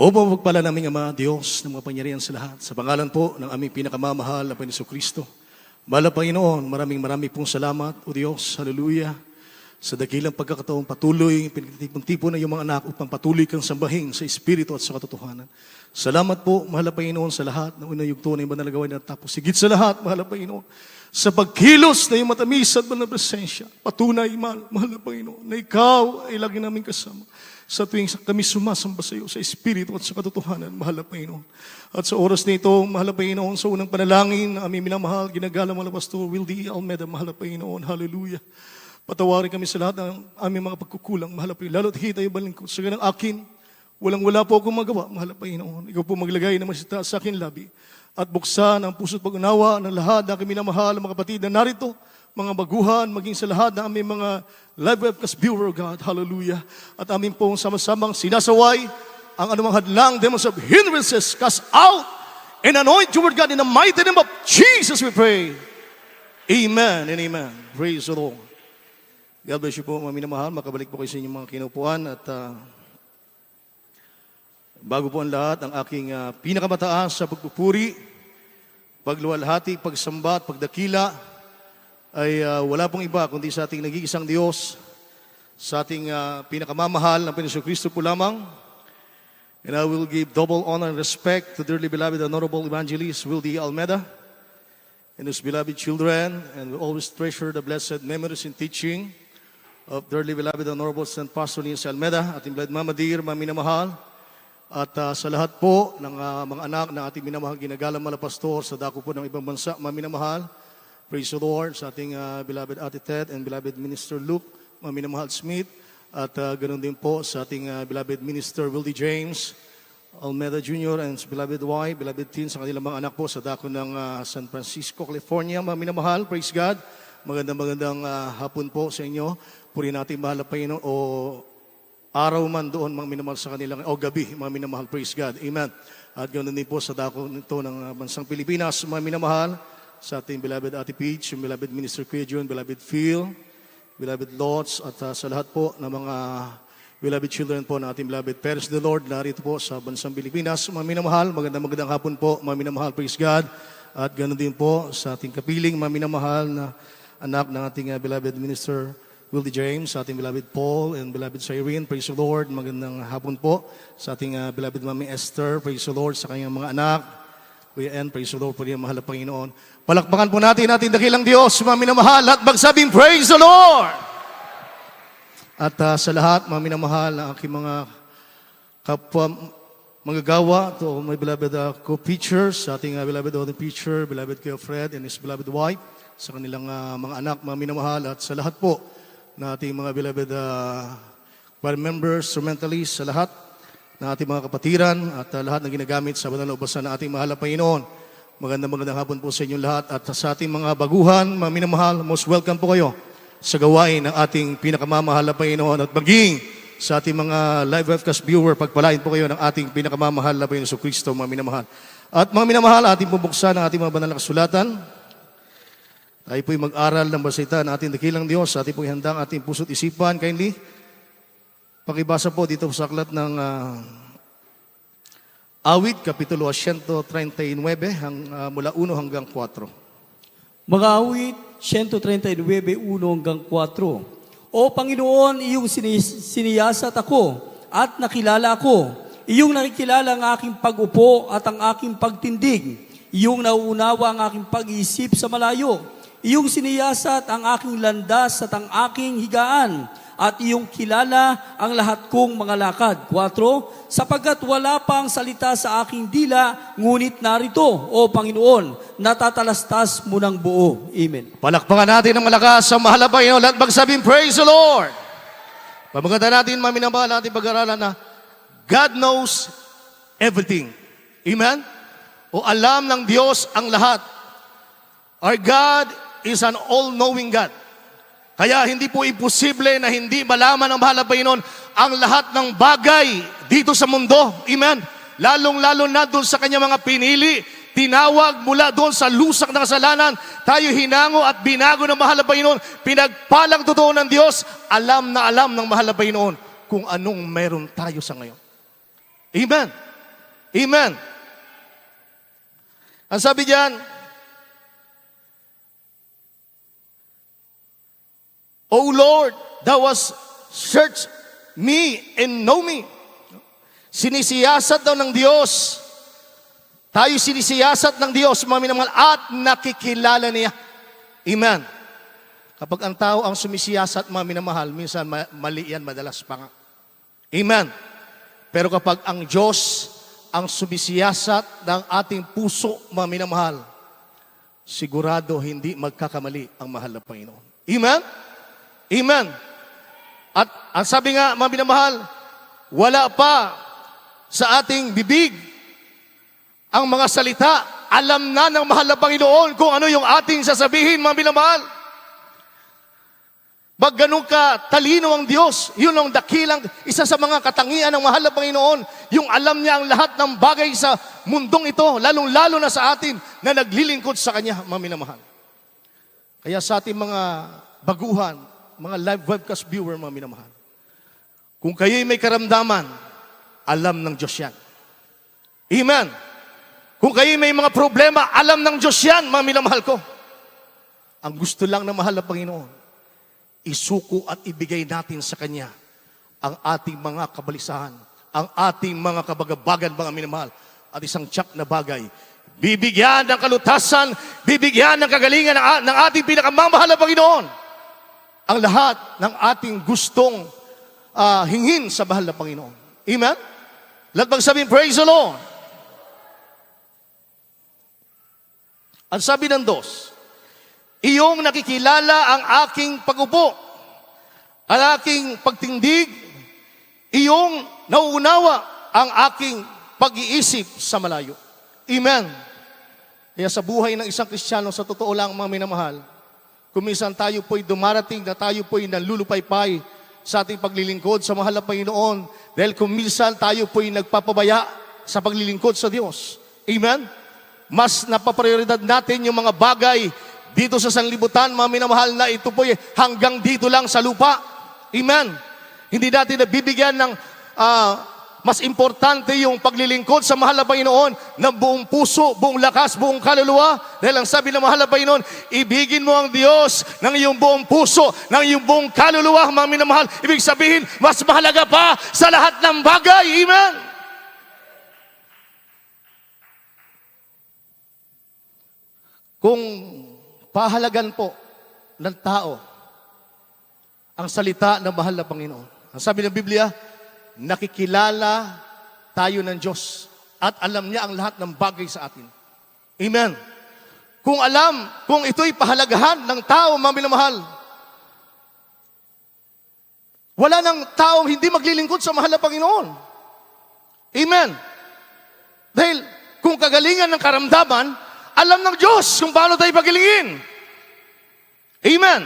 O mapagpala naming Ama, Diyos ng mapangyarihan sa lahat, sa pangalan po ng aming pinakamamahal na Panginoon Kristo. Mahal na Panginoon, maraming pong salamat, O Diyos, hallelujah, sa dakilang pagkakataong patuloy, pinagtipon-tipon na iyong mga anak upang patuloy kang sambahin sa Espiritu at sa katotohanan. Salamat po, mahal na Panginoon, sa lahat ng unang yugto na yung banal na gawain na tapos. Sigit sa lahat, mahal na Panginoon, sa pagkilos na iyong matamis at banal na presensya. Patunay, mahal na Panginoon, na ikaw ay lagi namin kasama. Sa tuwing kami sumasamba sa iyo, sa Espiritu at sa katotohanan, mahal na Panginoon. At sa oras na ito, mahal na Panginoon, sa unang panalangin na aming minamahal, ginagalang mga Pastor Wildy Almeda, mahal na Panginoon, hallelujah. Patawarin kami sa lahat ng aming mga pagkukulang, mahal na Panginoon. Lalo't hita yung balingkod. Sa ganang akin, wala po akong magawa, mahal na Panginoon. Ikaw po maglagay ng masita sa akin labi at buksan ang puso't pag-unawa ng lahat na kami minamahal, mga kapatid na narito, mga baguhan, maging sa lahat ng aming mga live webcast viewer, God, hallelujah. At aming pong sama-samang sinasaway ang anumang hadlang, demons of hindrances, cast out and anoint you, God, in the mighty name of Jesus we pray. Amen and amen. Praise the Lord. God bless you po, mga minamahal. Makabalik po kayo sa inyong mga kinupuan. At bago po ang lahat, ang aking pinakamataas sa pagpupuri, pagluwalhati, pagsamba at pagdakila, ay wala pong iba kundi sa ating nag-iisang Diyos, sa ating pinakamamahal na Panginoon Kristo po lamang. And I will give double honor and respect to dearly beloved Honorable Evangelist Wildy Almeda and his beloved children, and we always treasure the blessed memories and teaching of dearly beloved Honorable St. Pastor Linus Almeda, ating beloved Mama Dear, mga minamahal, at sa lahat po ng mga anak ng ating minamahal ginagalang mga pastor sa dako po ng ibang bansa, mga minamahal. Praise the Lord sa ating beloved Ate Ted and beloved Minister Luke, mga minamahal Smith, at ganoon din po sa ating beloved Minister Wildy James Almeda Jr. and beloved wife, beloved teen sa kanilang mga anak po sa dako ng San Francisco, California, mga minamahal. Praise God. Magandang hapon po sa inyo. Purihin natin mahal na Panginoon o araw man doon mga minamahal sa kanilang, o gabi, mga minamahal. Praise God. Amen. At ganoon din po sa dako nito ng bansang Pilipinas, mga minamahal, sa ating beloved Ate Peach, yung beloved Minister Kuya June, beloved Phil, beloved Lots, at sa lahat po ng mga beloved children po na ating beloved parents of the Lord, narito po sa bansang Pilipinas. Mga minamahal, magandang hapon po, mga minamahal, praise God. At ganoon din po sa ating kapiling, mga minamahal na anak ng ating beloved Minister Wildy James, sa ating beloved Paul and beloved Cyrene, praise the Lord. Magandang hapon po sa ating beloved Mami Esther, praise the Lord, sa kanyang mga anak. Kuya N, praise the Lord po rin, mahal na Panginoon. Palakpakan po natin dakilang Diyos, mga minamahal, at magsabing praise the Lord! At sa lahat, mga minamahal, na aking mga kapwa manggagawa, to my beloved co-preachers, sa ating beloved other preacher, beloved Kuya Fred and his beloved wife, sa kanilang mga anak, mga minamahal, at sa lahat po na ating mga beloved choir members, instrumentalists, sa lahat na ating mga kapatiran at lahat na ginagamit sa banal na ubasan na ating mahal na Panginoon. Magandang hapon po sa inyong lahat at sa ating mga baguhan, mga minamahal, most welcome po kayo sa gawain ng ating pinakamamahal na Panginoon at maging sa ating mga live webcast viewer, pagpalain po kayo ng ating pinakamamahal na Panginoon sa Kristo, mga minamahal. At mga minamahal, ating pubuksan ang ating mga banal na kasulatan. Tayo po'y mag-aral ng basita ng ating dakilang Diyos, ating po'y handang ating puso't isipan. Kindly, pakibasa po dito sa aklat ng Awit, Kapitulo 139, mula 1 hanggang 4. Mga awit, 139, 1 hanggang 4. O Panginoon, iyong siniyasat ako at nakilala ako. Iyong nakikilala ang aking pag-upo at ang aking pagtindig. Iyong nauunawa ang aking pag-iisip sa malayo. Iyong siniyasat ang aking landas at ang aking higaan. At iyong kilala ang lahat kong mga lakad. 4, sapagkat wala pang salita sa aking dila, ngunit narito, O Panginoon, natatalastas mo ng buo. Amen. Palakpakan natin ng malakas sa mahal na Panginoon at magsabing praise the Lord. Pamaganda natin, mga minamahal, natin pag-aralan na God knows everything. Amen? O alam ng Diyos ang lahat. Our God is an all-knowing God. Kaya hindi po imposible na hindi malaman ng mahal na Panginoon ang lahat ng bagay dito sa mundo. Amen? Lalong-lalo na doon sa kanyang mga pinili, tinawag mula doon sa lusak ng kasalanan, tayo hinango at binago ng mahal na Panginoon. Pinagpalang totoo ng Diyos, alam na alam ng mahal na Panginoon kung anong meron tayo sa ngayon. Amen? Amen. Ang sabi diyan, O Lord, Thou hast searched me and know me. Sinisiyasat daw ng Diyos. Tayo sinisiyasat ng Diyos, mga minamahal, at nakikilala niya. Amen. Kapag ang tao ang sumisiyasat, mga minamahal, minsan mali yan, madalas pa nga. Amen. Pero kapag ang Diyos ang sumisiyasat ng ating puso, mga minamahal, sigurado hindi magkakamali ang mahal na Panginoon. Amen? Amen. At ang sabi nga, mga minamahal, wala pa sa ating bibig ang mga salita. Alam na ng mahal na Panginoon kung ano yung ating sasabihin, mga minamahal. Pag ganun ka talino ang Diyos, yun ang dakilang, isa sa mga katangian ng mahal na Panginoon, yung alam niya ang lahat ng bagay sa mundong ito, lalong-lalo na sa atin na naglilingkod sa Kanya, mga minamahal. Kaya sa ating mga baguhan, mga live webcast viewer, mga minamahal, kung kayo'y may karamdaman, alam ng Diyos yan. Amen. Kung kayo'y may mga problema, alam ng Diyos yan, mga minamahal ko. Ang gusto lang ng mahal na Panginoon, isuko at ibigay natin sa Kanya ang ating mga kabalisahan, ang ating mga kabagabagan, mga minamahal, at isang tiyak na bagay. Bibigyan ng kalutasan, bibigyan ng kagalingan ng ating pinakamamahal na Panginoon ang lahat ng ating gustong hingin sa mahal na Panginoon. Amen? Lahat magsabihin, praise the Lord. Ang sabi ng Diyos, iyong nakikilala ang aking pag-upo, ang aking pagtindig, iyong nauunawa ang aking pag-iisip sa malayo. Amen. Kaya sa buhay ng isang Kristiyano, sa totoo lang, mga minamahal, kung minsan tayo po'y dumarating na tayo po'y nalulupaypay sa ating paglilingkod sa mahal na Panginoon, dahil kung minsan tayo po'y nagpapabaya sa paglilingkod sa Diyos. Amen. Mas napaprioridad natin yung mga bagay dito sa sanlibutan, mga minamahal, na ito po hanggang dito lang sa lupa. Amen. Hindi natin nabibigyan ng mas importante yung paglilingkod sa mahal na Panginoon ng buong puso, buong lakas, buong kaluluwa. Dahil ang sabi ng mahal na Panginoon, ibigin mo ang Diyos ng iyong buong puso, ng iyong buong kaluluwa, mga minamahal. Ibig sabihin, mas mahalaga pa sa lahat ng bagay. Amen. Kung pahalagan po ng tao ang salita ng mahal na Panginoon, ang sabi ng Biblia, nakikilala tayo ng Diyos at alam niya ang lahat ng bagay sa atin. Amen. Kung ito'y pahalagahan ng tao, mga minamahal, wala nang taong hindi maglilingkod sa mahal na Panginoon. Amen. Dahil kung kagalingan ng karamdaman, alam ng Diyos kung paano tayo pagilingin. Amen.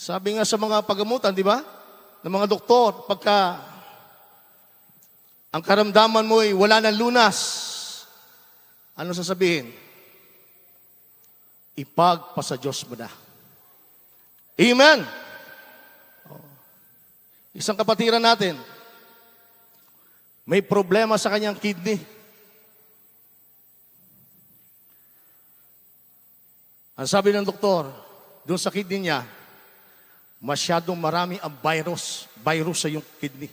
Sabi nga sa mga pagamutan, di ba? Ng mga doktor, pagka ang karamdaman mo ay wala ng lunas, ano sasabihin? Ipagpasa Diyos mo na. Amen. Isang kapatiran natin, may problema sa kanyang kidney. Ang sabi ng doktor, doon sa kidney niya, masyadong marami ang virus sa yung kidney.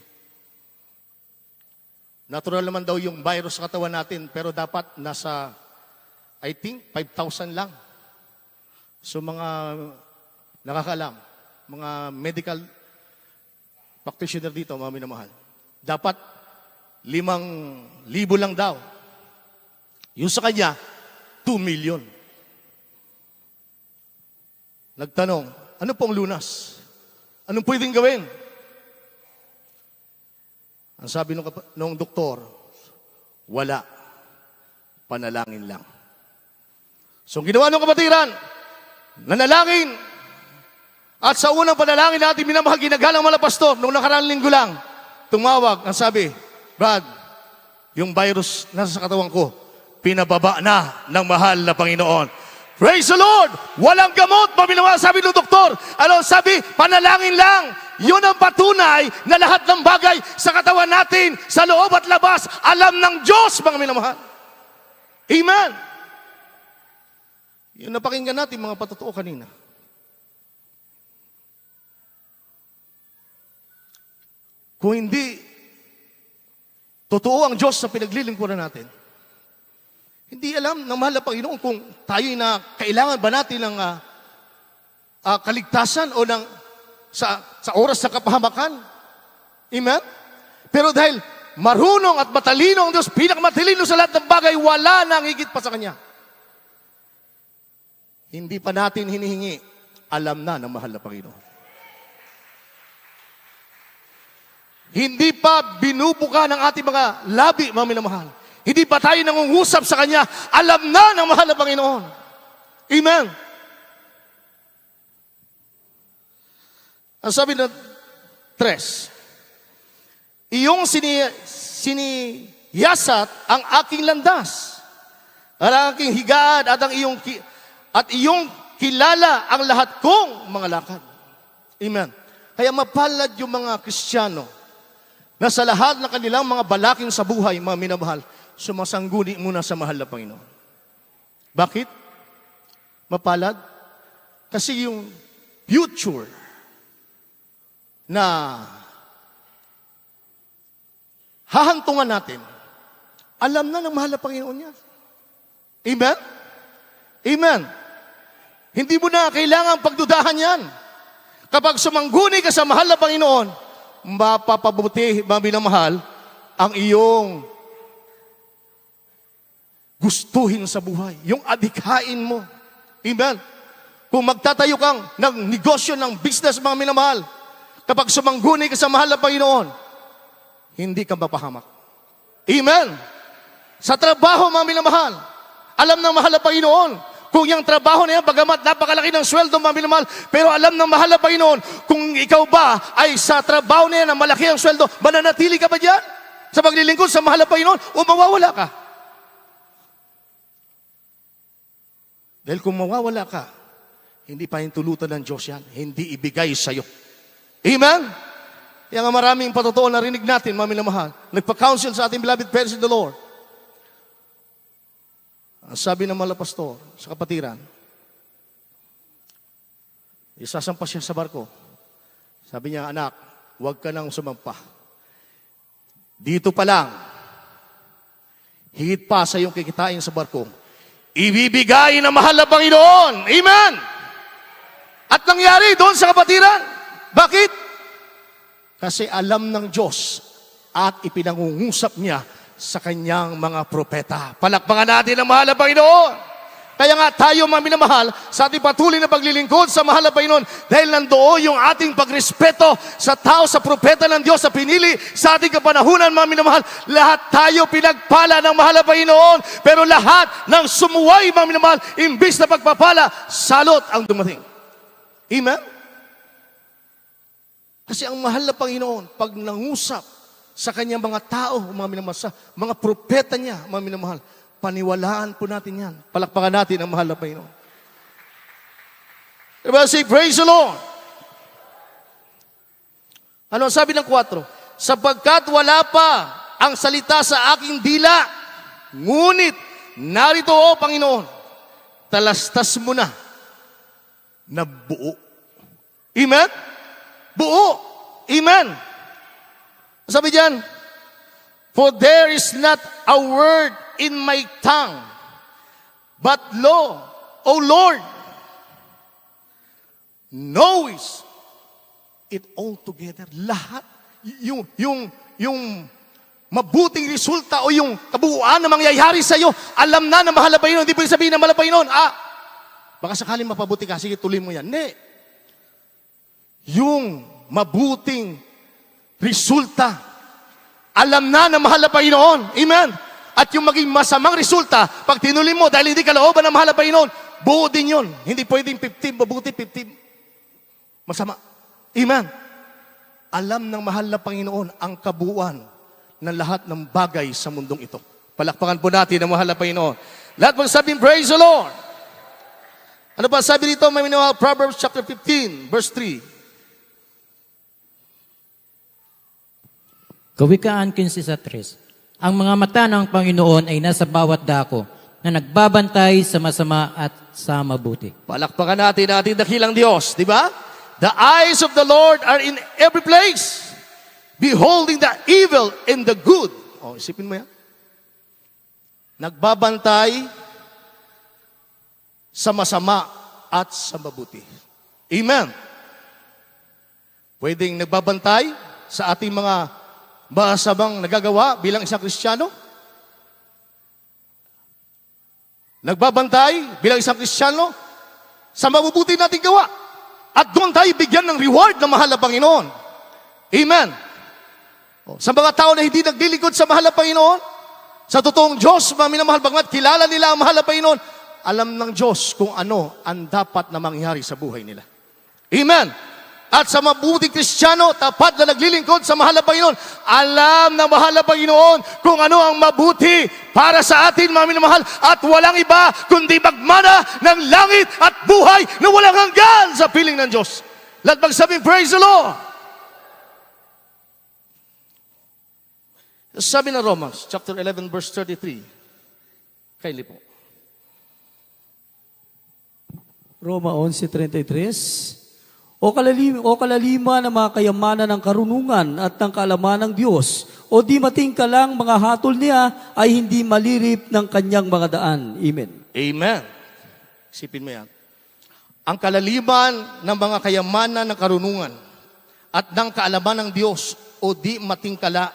Natural naman daw yung virus sa katawan natin, pero dapat nasa, I think, 5,000 lang. So mga nakakaalam, mga medical practitioner dito, mga minamahal, dapat 5,000 lang daw. Yung sa kanya, 2 million. Nagtanong, ano pong lunas? Anong pwedeng gawin? Ang sabi ng doktor, wala. Panalangin lang. So, ang ginawa ng kapatiran, nanalangin. At sa unang panalangin natin, minamahal, ginagalang mga pastor, nung nakaraang linggo lang, tumawag, ang sabi, Brad, yung virus nasa katawan ko, pinababa na ng mahal na Panginoon. Praise the Lord! Walang gamot, sabi ng doktor. Ano sabi? Panalangin lang. yun ang patunay na lahat ng bagay sa katawan natin, sa loob at labas, alam ng Diyos, mga minamahal. Amen. Yun napakinggan natin mga patotoo kanina. Kung hindi totoo ang Diyos sa pinaglilingkuran natin, hindi alam ng mahal na Panginoon kung tayo na kailangan ba natin ng kaligtasan o sa oras sa kapahamakan. Amen? Pero dahil marunong at matalino ang Diyos, pinakamatalino sa lahat ng bagay, wala nang higit pa sa Kanya. Hindi pa natin hinihingi, alam na ng mahal na Panginoon. Hindi pa binubuka ng ating mga labi, mga minamahal. Hindi pa tayo nangungusap sa Kanya, alam na ng mahal na Panginoon. Amen. Ang sabi ng 3, iyong siniyasat ang aking landas, ang aking higaan at iyong kilala ang lahat kong mga lakad. Amen. Kaya mapalad yung mga Kristiyano na sa lahat ng kanilang mga balaking sa buhay, mga minamahal, sumasangguni muna sa mahal na Panginoon. Bakit? Mapalad? Kasi yung future na hahantungan natin, alam na ng mahal na Panginoon yan. Amen? Amen. Hindi mo na kailangan pagdudahan yan. Kapag sumangguni ka sa mahal na Panginoon, mapapabuti, minamahal, ang iyong gustuhin sa buhay. Yung adhikain mo. Amen? Kung magtatayo kang ng negosyo, ng business, mga minamahal, kapag sumangguni ka sa mahal na Panginoon, hindi ka mapahamak. Amen? Sa trabaho, mga minamahal, alam ng mahal na Panginoon, kung yung trabaho na yan, bagamat napakalaki ng sweldo, mga minamahal, pero alam ng mahal na Panginoon, kung ikaw ba ay sa trabaho na yan, na malaki ang sweldo, mananatili ka ba dyan? Sa paglilingkod sa mahal na Panginoon, o mawawala ka? Dahil kung mawawala ka, hindi pa hintulutan ng Diyos yan, hindi ibigay sa'yo. Amen? Kaya nga maraming patotoo na rinig natin, mga minamahal, nagpa-counsel sa ating beloved parents in the Lord. Ang sabi ng mga pastor sa kapatiran, isasampa siya sa barko. Sabi niya, anak, huwag ka nang sumampa. Dito pa lang, higit pa sa iyong kikitain sa barko, ibibigay ng mahal na Panginoon. Amen! At nangyari doon sa kapatiran. Bakit? Kasi alam ng Diyos at ipinangungusap niya sa kanyang mga propeta. Palakpakan natin ang mahal na Panginoon. Kaya nga tayo, mga minamahal, sa ating patuloy na paglilingkod sa mahal na Panginoon, dahil nandoon yung ating pagrespeto sa tao, sa propeta ng Diyos, sa pinili sa ating kapanahunan, mga minamahal, lahat tayo pinagpala ng mahal na Panginoon, pero lahat ng sumuway, mga minamahal, imbis na pagpapala, salot ang dumating. Amen? Kasi ang mahal na Panginoon, pag nangusap sa kanyang mga tao, mga minamahal, sa mga propeta niya, mga minamahal, paniwalaan po natin yan. Palakpakan natin ang mahal na Panginoon. Diba? Say, praise the Lord. Ano ang sabi ng 4? Sapagkat wala pa ang salita sa aking dila, ngunit narito, O Panginoon, talastas mo na buo. Amen? Buo. Amen. Sabi diyan, for there is not a word in my tongue, but lo, O Lord, knows it all together. Lahat, yung mabuting resulta o yung kabuuan na mangyayari sa iyo, alam na ng mahal na Panginoon. Hindi pwede sabihin ng mahal na Panginoon, baka sakaling mapabuti ka, sige tuloy mo yan. Hindi. Yung mabuting resulta, alam na ng mahal na Panginoon. Amen. At yung maging masamang resulta, pag tinuloy mo, dahil hindi ka looban ng mahal na Panginoon, buo din yun. Hindi pwedeng 15, mabuti 15. Masama. Amen. Alam ng mahal na Panginoon ang kabuuan ng lahat ng bagay sa mundong ito. Palakpakan po natin ang mahal na Panginoon. Lahat magsabing, praise the Lord. Ano pa sabi dito, may minawag, Proverbs chapter 15, verse 3. Kawikaan 15:3. Ang mga mata ng Panginoon ay nasa bawat dako na nagbabantay sa masama at sa mabuti. Palakpakan natin ating dakilang Diyos, di ba? The eyes of the Lord are in every place, beholding the evil and the good. Oh, isipin mo yan. Nagbabantay sa masama at sa mabuti. Amen. Pwedeng nagbabantay sa ating mga masamang nagagawa bilang isang Kristiyano. Nagbabantay bilang isang Kristiyano sa mabubuti nating gawa. At doon tayo bigyan ng reward na mahal na Panginoon. Amen. Sa mga tao na hindi naglilingkod sa mahal na Panginoon, sa totoong Diyos, mga minamahal, bagat kilala nila ang mahal na Panginoon, alam ng Diyos kung ano ang dapat na mangyari sa buhay nila. Amen. At sa mabuting Kristiyano, tapat na naglilingkod sa mahal na Panginoon, alam ng mahal na Panginoon kung ano ang mabuti para sa atin, mga minamahal, at walang iba kundi magmana ng langit at buhay na walang hanggan sa piling ng Diyos. Lahat magsabing, praise the Lord! Sabi ng Romans, chapter 11, verse 33. Kindly po. Roma 11:33. O kalalima ng mga kayamanan ng karunungan at ng kaalaman ng Diyos, o di matingka lang mga hatol niya ay hindi malirip ng kanyang mga daan. Amen. Amen. Isipin mo yan. Ang kalaliman ng mga kayamanan ng karunungan at ng kaalaman ng Diyos, o di matingkala,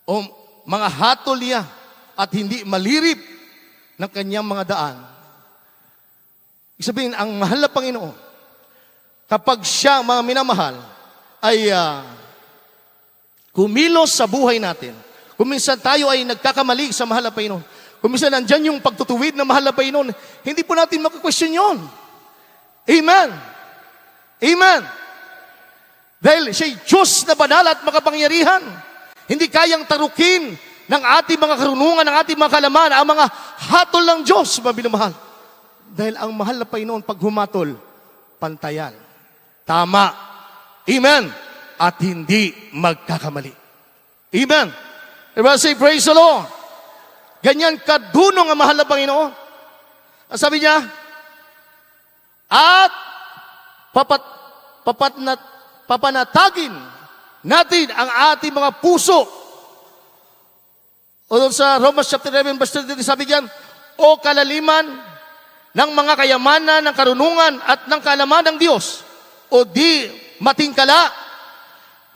o mga hatol niya at hindi malirip ng kanyang mga daan. Ibig sabihin, ang mahal na Panginoon, kapag siya, mga minamahal, ay kumilos sa buhay natin, kung minsan tayo ay nagkakamali sa mahal na Panginoon, kung minsan nandyan yung pagtutuwid ng mahal na Panginoon, hindi po natin makakwestiyon yun. Amen. Amen. Dahil siya'y Diyos na banal at makapangyarihan. Hindi kayang tarukin ng ating mga karunungan, ng ating mga kalaman, ang mga hatol ng Diyos, mga minamahal. Dahil ang mahal na Panginoon, pag humatol, pantayan. Tama. Amen. At hindi magkakamali. Amen. Everybody say, praise the Lord. Ganyan kadunong ang mahal na Panginoon. Ang sabi niya, at papanatagin natin ang ating mga puso. O doon sa Romans chapter 11, verse 30, sabi diyan, o kalaliman ng mga kayamanan, ng karunungan at ng kaalaman ng Diyos, o di matingkala,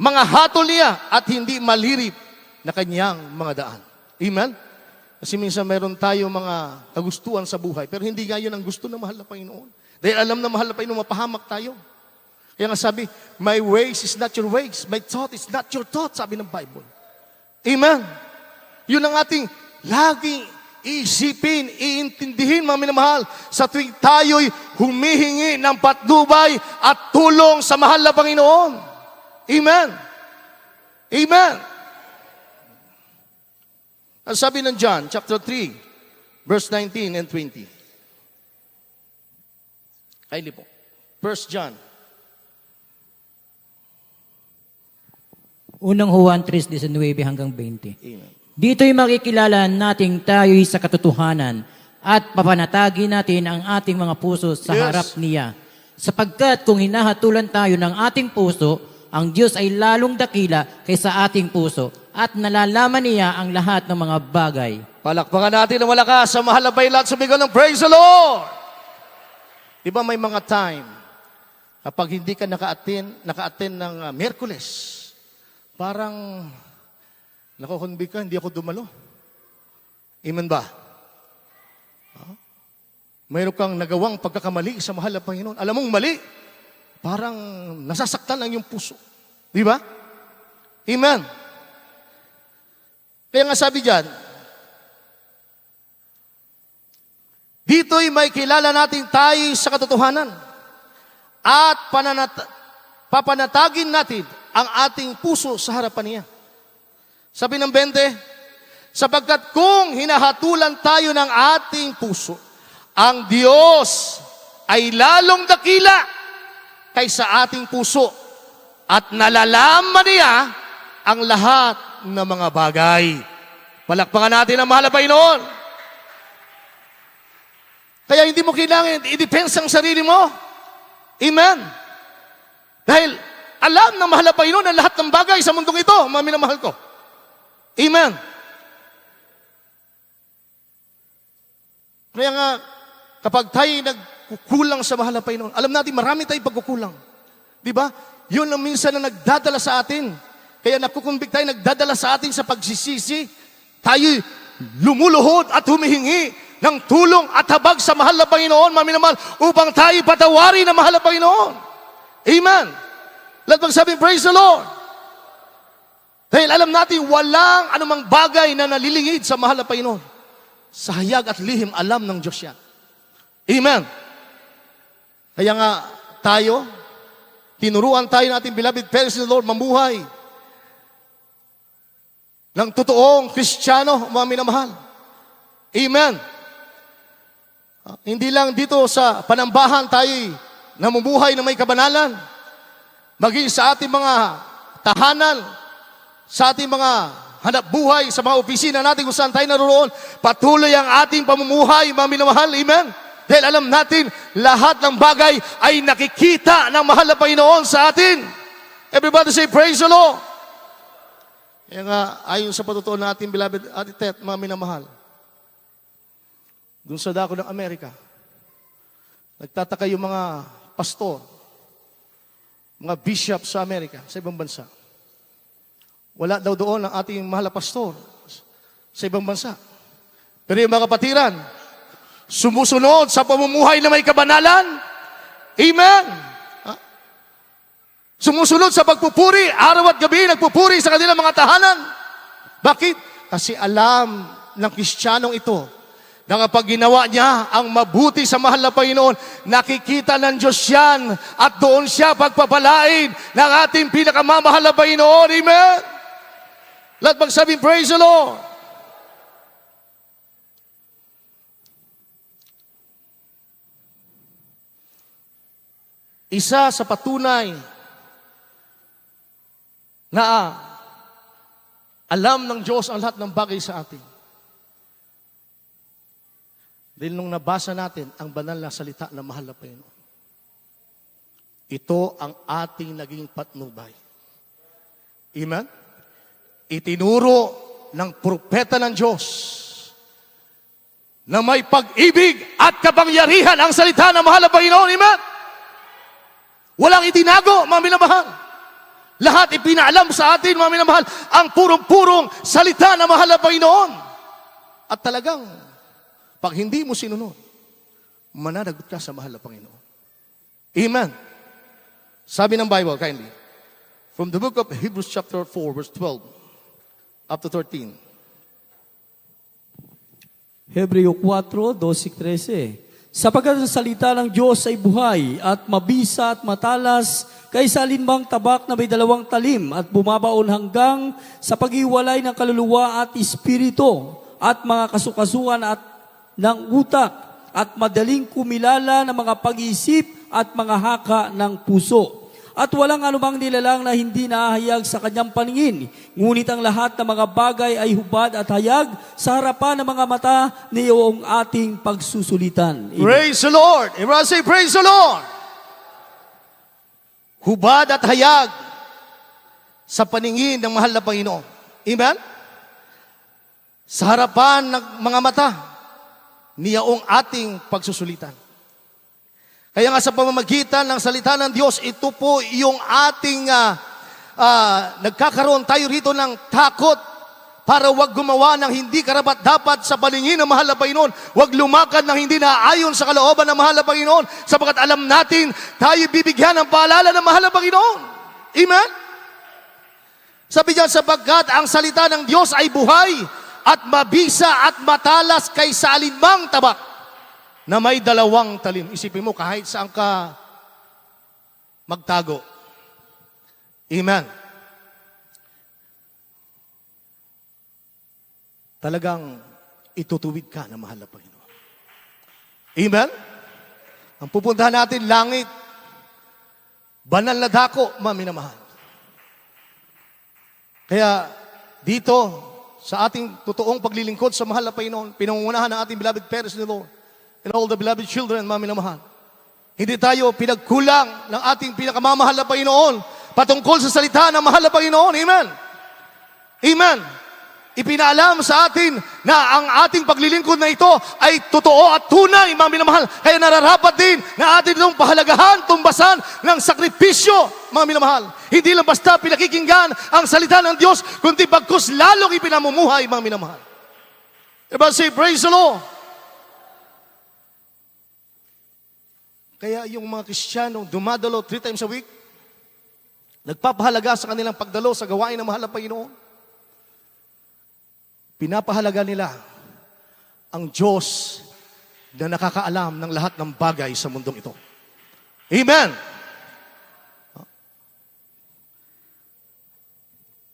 mga hatol niya at hindi malirip na kanyang mga daan. Amen? Kasi minsan mayroon tayo mga kagustuhan sa buhay, pero hindi nga yun ang gusto ng mahal na Panginoon. Dahil alam na mahal na Panginoon, mapahamak tayo. Kaya nga sabi, my ways is not your ways, my thought is not your thought, sabi ng Bible. Amen? Yun ang ating laging iisipin, iintindihin, mga minamahal, sa tuwing tayo'y humihingi ng patnubay at tulong sa mahal na Panginoon. Amen. Amen. Ang sabi ng John, chapter 3, verse 19 and 20. Kindly po. 1 John. Unang Juan 3:19 hanggang 20. Amen. Dito'y makikilala nating tayo'y sa katotohanan at papanatagin natin ang ating mga puso sa Yes. harap niya. Sapagkat kung hinahatulan tayo ng ating puso, ang Diyos ay lalong dakila kaysa ating puso at nalalaman niya ang lahat ng mga bagay. Palakpakan natin ng malakas sa mahal na Panginoon at sumigaw ng praise the Lord. Di ba may mga time kapag hindi ka naka-attend ng Miyerkules, parang nakukonbig ka, hindi ako dumalo. Amen ba? Mayroon kang nagawang pagkakamali sa mahal na Panginoon. Alam mong mali, parang nasasaktan ang iyong puso. Di ba? Amen. Kaya nga sabi dyan, dito'y may kilala natin tayo sa katotohanan at papanatagin natin ang ating puso sa harapan niya. Sabi ng 20, sapagkat kung hinahatulan tayo ng ating puso, ang Diyos ay lalong dakila kaysa ating puso at nalalaman niya ang lahat ng mga bagay. Palakpakan natin ang mahal na Panginoon. Kaya hindi mo kailangan i-defense ang sarili mo. Amen. Dahil alam ng mahal na Panginoon ang lahat ng bagay sa mundong ito, mga minamahal ko. Amen. Kaya nga, kapag tayo nagkukulang sa mahal na Panginoon, alam natin marami tayong pagkukulang. Di ba? Yun ang minsan na nagdadala sa atin. Kaya nakukumbik tayo, nagdadala sa atin sa pagsisisi. Tayo lumuluhod at humihingi ng tulong at habag sa mahal na Panginoon, mga minamahal, upang tayo patawarin ng mahal na Panginoon. Amen. Lahat magsabi, praise the Lord. Dahil alam natin, walang anumang bagay na nalilingid sa mahal na Panginoon. Sa hayag at lihim, alam ng Diyos yan. Amen. Kaya nga, tayo, tinuruan tayo natin, beloved parents in the Lord, mamuhay ng totoong Kristiyano, mga minamahal. Amen. Hindi lang dito sa panambahan tayo namumuhay na may kabanalan, maging sa ating mga tahanan, sa ating mga hanap buhay, sa mga opisina natin kung saan tayo naroon, patuloy ang ating pamumuhay, mga minamahal. Amen. Dahil alam natin, lahat ng bagay ay nakikita ng mahal na Panginoon sa atin. Everybody say, praise the Lord. Kaya nga, ayon sa patutuon natin, beloved Atitet, mga minamahal, doon sa dako ng Amerika, nagtataka yung mga pastor, mga bishop sa Amerika, sa ibang bansa. Wala daw doon ang ating mahal na pastor sa ibang bansa. Pero yung mga kapatiran, sumusunod sa pamumuhay na may kabanalan. Amen. Sumusunod sa pagpupuri, araw at gabi, nagpupuri sa kanilang mga tahanan. Bakit? Kasi alam ng Kristiyanong ito na kapag ginawa niya ang mabuti sa mahal na Panginoon, nakikita ng Diyos yan at doon siya pagpapalain ng ating pinakamamahal na Panginoon. Amen? Lahat magsabi, praise the Lord. Isa sa patunay na alam ng Diyos ang lahat ng bagay sa atin. Dahil nung nabasa natin ang banal na salita ng mahal na Panginoon, ito ang ating naging patnubay. Amen? Itinuro ng propeta ng Diyos na may pag-ibig at kapangyarihan ang salita ng mahal na Panginoon. Amen? Walang itinago, mga minamahal. Lahat ipinaalam sa atin, mga minamahal, ang purong-purong salita ng mahal na Panginoon. At talagang, pag hindi mo sinunod, mananagot ka sa mahal na Panginoon. Amen. Sabi ng Bible, kindly, from the book of Hebrews chapter 4, verse 12, up to 13. Hebreo 4, 12-13. Sapagkat ang salita ng Diyos ay buhay at mabisa at matalas kaysa alinmang tabak na may 2 talim at bumabaon hanggang sa pag-iwalay ng kaluluwa at espiritu at mga kasukasuan at ng utak at madaling kumilala ng mga pag-iisip at mga haka ng puso. At walang anumang nilalang na hindi nahayag sa kanyang paningin. Ngunit ang lahat ng mga bagay ay hubad at hayag sa harapan ng mga mata niyong ating pagsusulitan. Amen. Praise the Lord. Everyone say, praise the Lord. Hubad at hayag sa paningin ng mahal na Panginoon. Amen? Sa harapan ng mga mata niyong ating pagsusulitan. Kaya nga sa pamamagitan ng salita ng Diyos, ito po yung ating nagkakaroon tayo rito ng takot para wag gumawa ng hindi karapat-dapat sa paningin ng mahal na Panginoon. Wag lumakad ng hindi naayon sa kalooban ng mahal na Panginoon sapagkat alam natin tayo bibigyan ng paalala ng mahal na Panginoon. Amen? Sabi niya, sapagkat ang salita ng Diyos ay buhay at mabisa at matalas kaysa alinmang tabak na may 2 talim. Isipin mo, kahit saan ka magtago. Amen. Talagang itutuwid ka ng mahal na Panginoon. Amen? Ang pupuntahan natin, langit, banal na dako, mga minamahal. Kaya dito, sa ating totoong paglilingkod sa mahal na Panginoon, pinangungunahan ng ating beloved parents ni Lord, and all the beloved children, mga minamahal. Hindi tayo pinagkulang ng ating pinakamamahal na Panginoon patungkol sa salita ng mahal na Panginoon. Amen. Amen. Ipinaalam sa atin na ang ating paglilingkod na ito ay totoo at tunay, mga minamahal. Kaya nararapat din na atin itong pahalagahan, tumbasan ng sakripisyo, mga minamahal. Hindi lang basta pinakikinggan ang salita ng Diyos, kundi bagkus lalong ipinamumuhay, mga minamahal. Diba, say, praise the Lord. Kaya yung mga Kristiyanong dumadalo 3 times a week, nagpapahalaga sa kanilang pagdalo sa gawain ng mahal na Panginoon, pinapahalaga nila ang Diyos na nakakaalam ng lahat ng bagay sa mundong ito. Amen!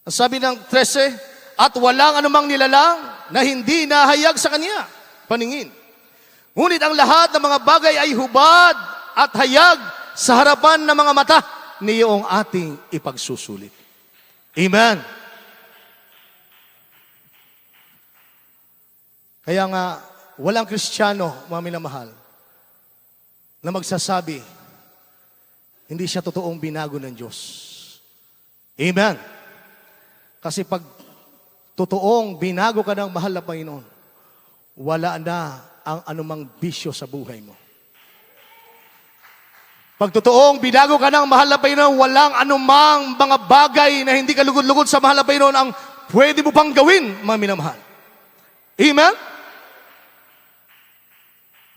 Ang sabi ng 13, at walang anumang nilalang na hindi nahayag sa Kanya, paningin. Ngunit ang lahat ng mga bagay ay hubad at hayag sa harapan ng mga mata niyong ating ipagsusulit. Amen! Kaya nga, walang Kristiyano, mga minamahal, na magsasabi, hindi siya totoong binago ng Diyos. Amen. Kasi pag totoong binago ka ng mahal na Panginoon, wala na ang anumang bisyo sa buhay mo. Pag totoong binago ka ng mahal na Panginoon, walang anumang mga bagay na hindi ka lugod-lugod sa mahal na Panginoon ang pwede mo pang gawin, mga minamahal. Amen?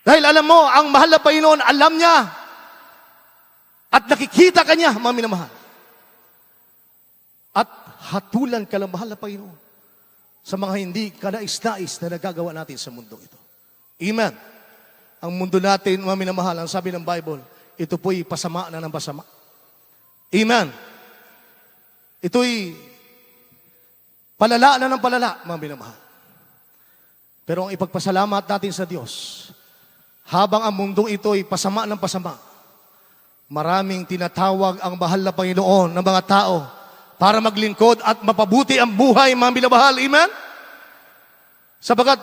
Dahil alam mo, ang mahal na Panginoon, alam niya at nakikita ka niya, mga minamahal. At hatulan ka lang, mahal na Panginoon, sa mga hindi kanais-nais na nagagawa natin sa mundong ito. Amen. Ang mundo natin, mga minamahal, ang sabi ng Bible, ito po'y pasama na ng pasama. Amen. Ito'y palala na ng palala, mga minamahal. Pero ang ipagpasalamat natin sa Diyos, habang ang mundong ito ay pasama ng pasama, maraming tinatawag ang mahal na Panginoon ng mga tao para maglingkod at mapabuti ang buhay, mga minamahal. Amen? Sapagat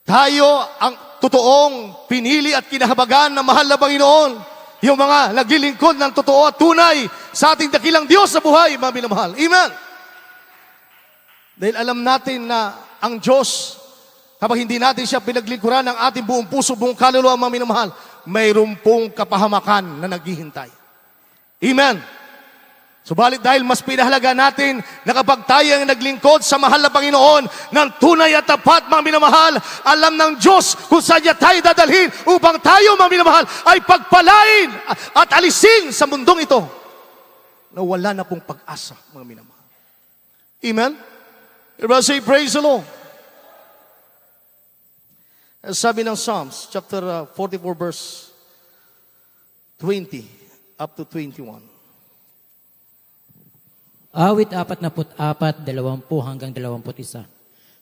tayo ang totoong pinili at kinahabagan ng mahal na Panginoon, yung mga naglilingkod ng totoo at tunay sa ating dakilang Diyos sa buhay, mga minamahal. Amen? Dahil alam natin na ang Diyos, kapag hindi natin siya pinaglingkuran ng ating buong puso, buong kaluluwa, mga minamahal, mayroon pong kapahamakan na naghihintay. Amen. Subalit dahil mas pinahalaga natin na kapag tayo ang naglingkod sa mahal na Panginoon ng tunay at tapat, mga minamahal, alam ng Diyos kung saan niya tayo dadalhin upang tayo, mga minamahal, ay pagpalain at alisin sa mundong ito na wala na pong pag-asa, mga minamahal. Amen. Everybody say, praise the Lord. Sabi ng Psalms, chapter 44, verse 20 up to 21. Awit 44, 20 hanggang 21.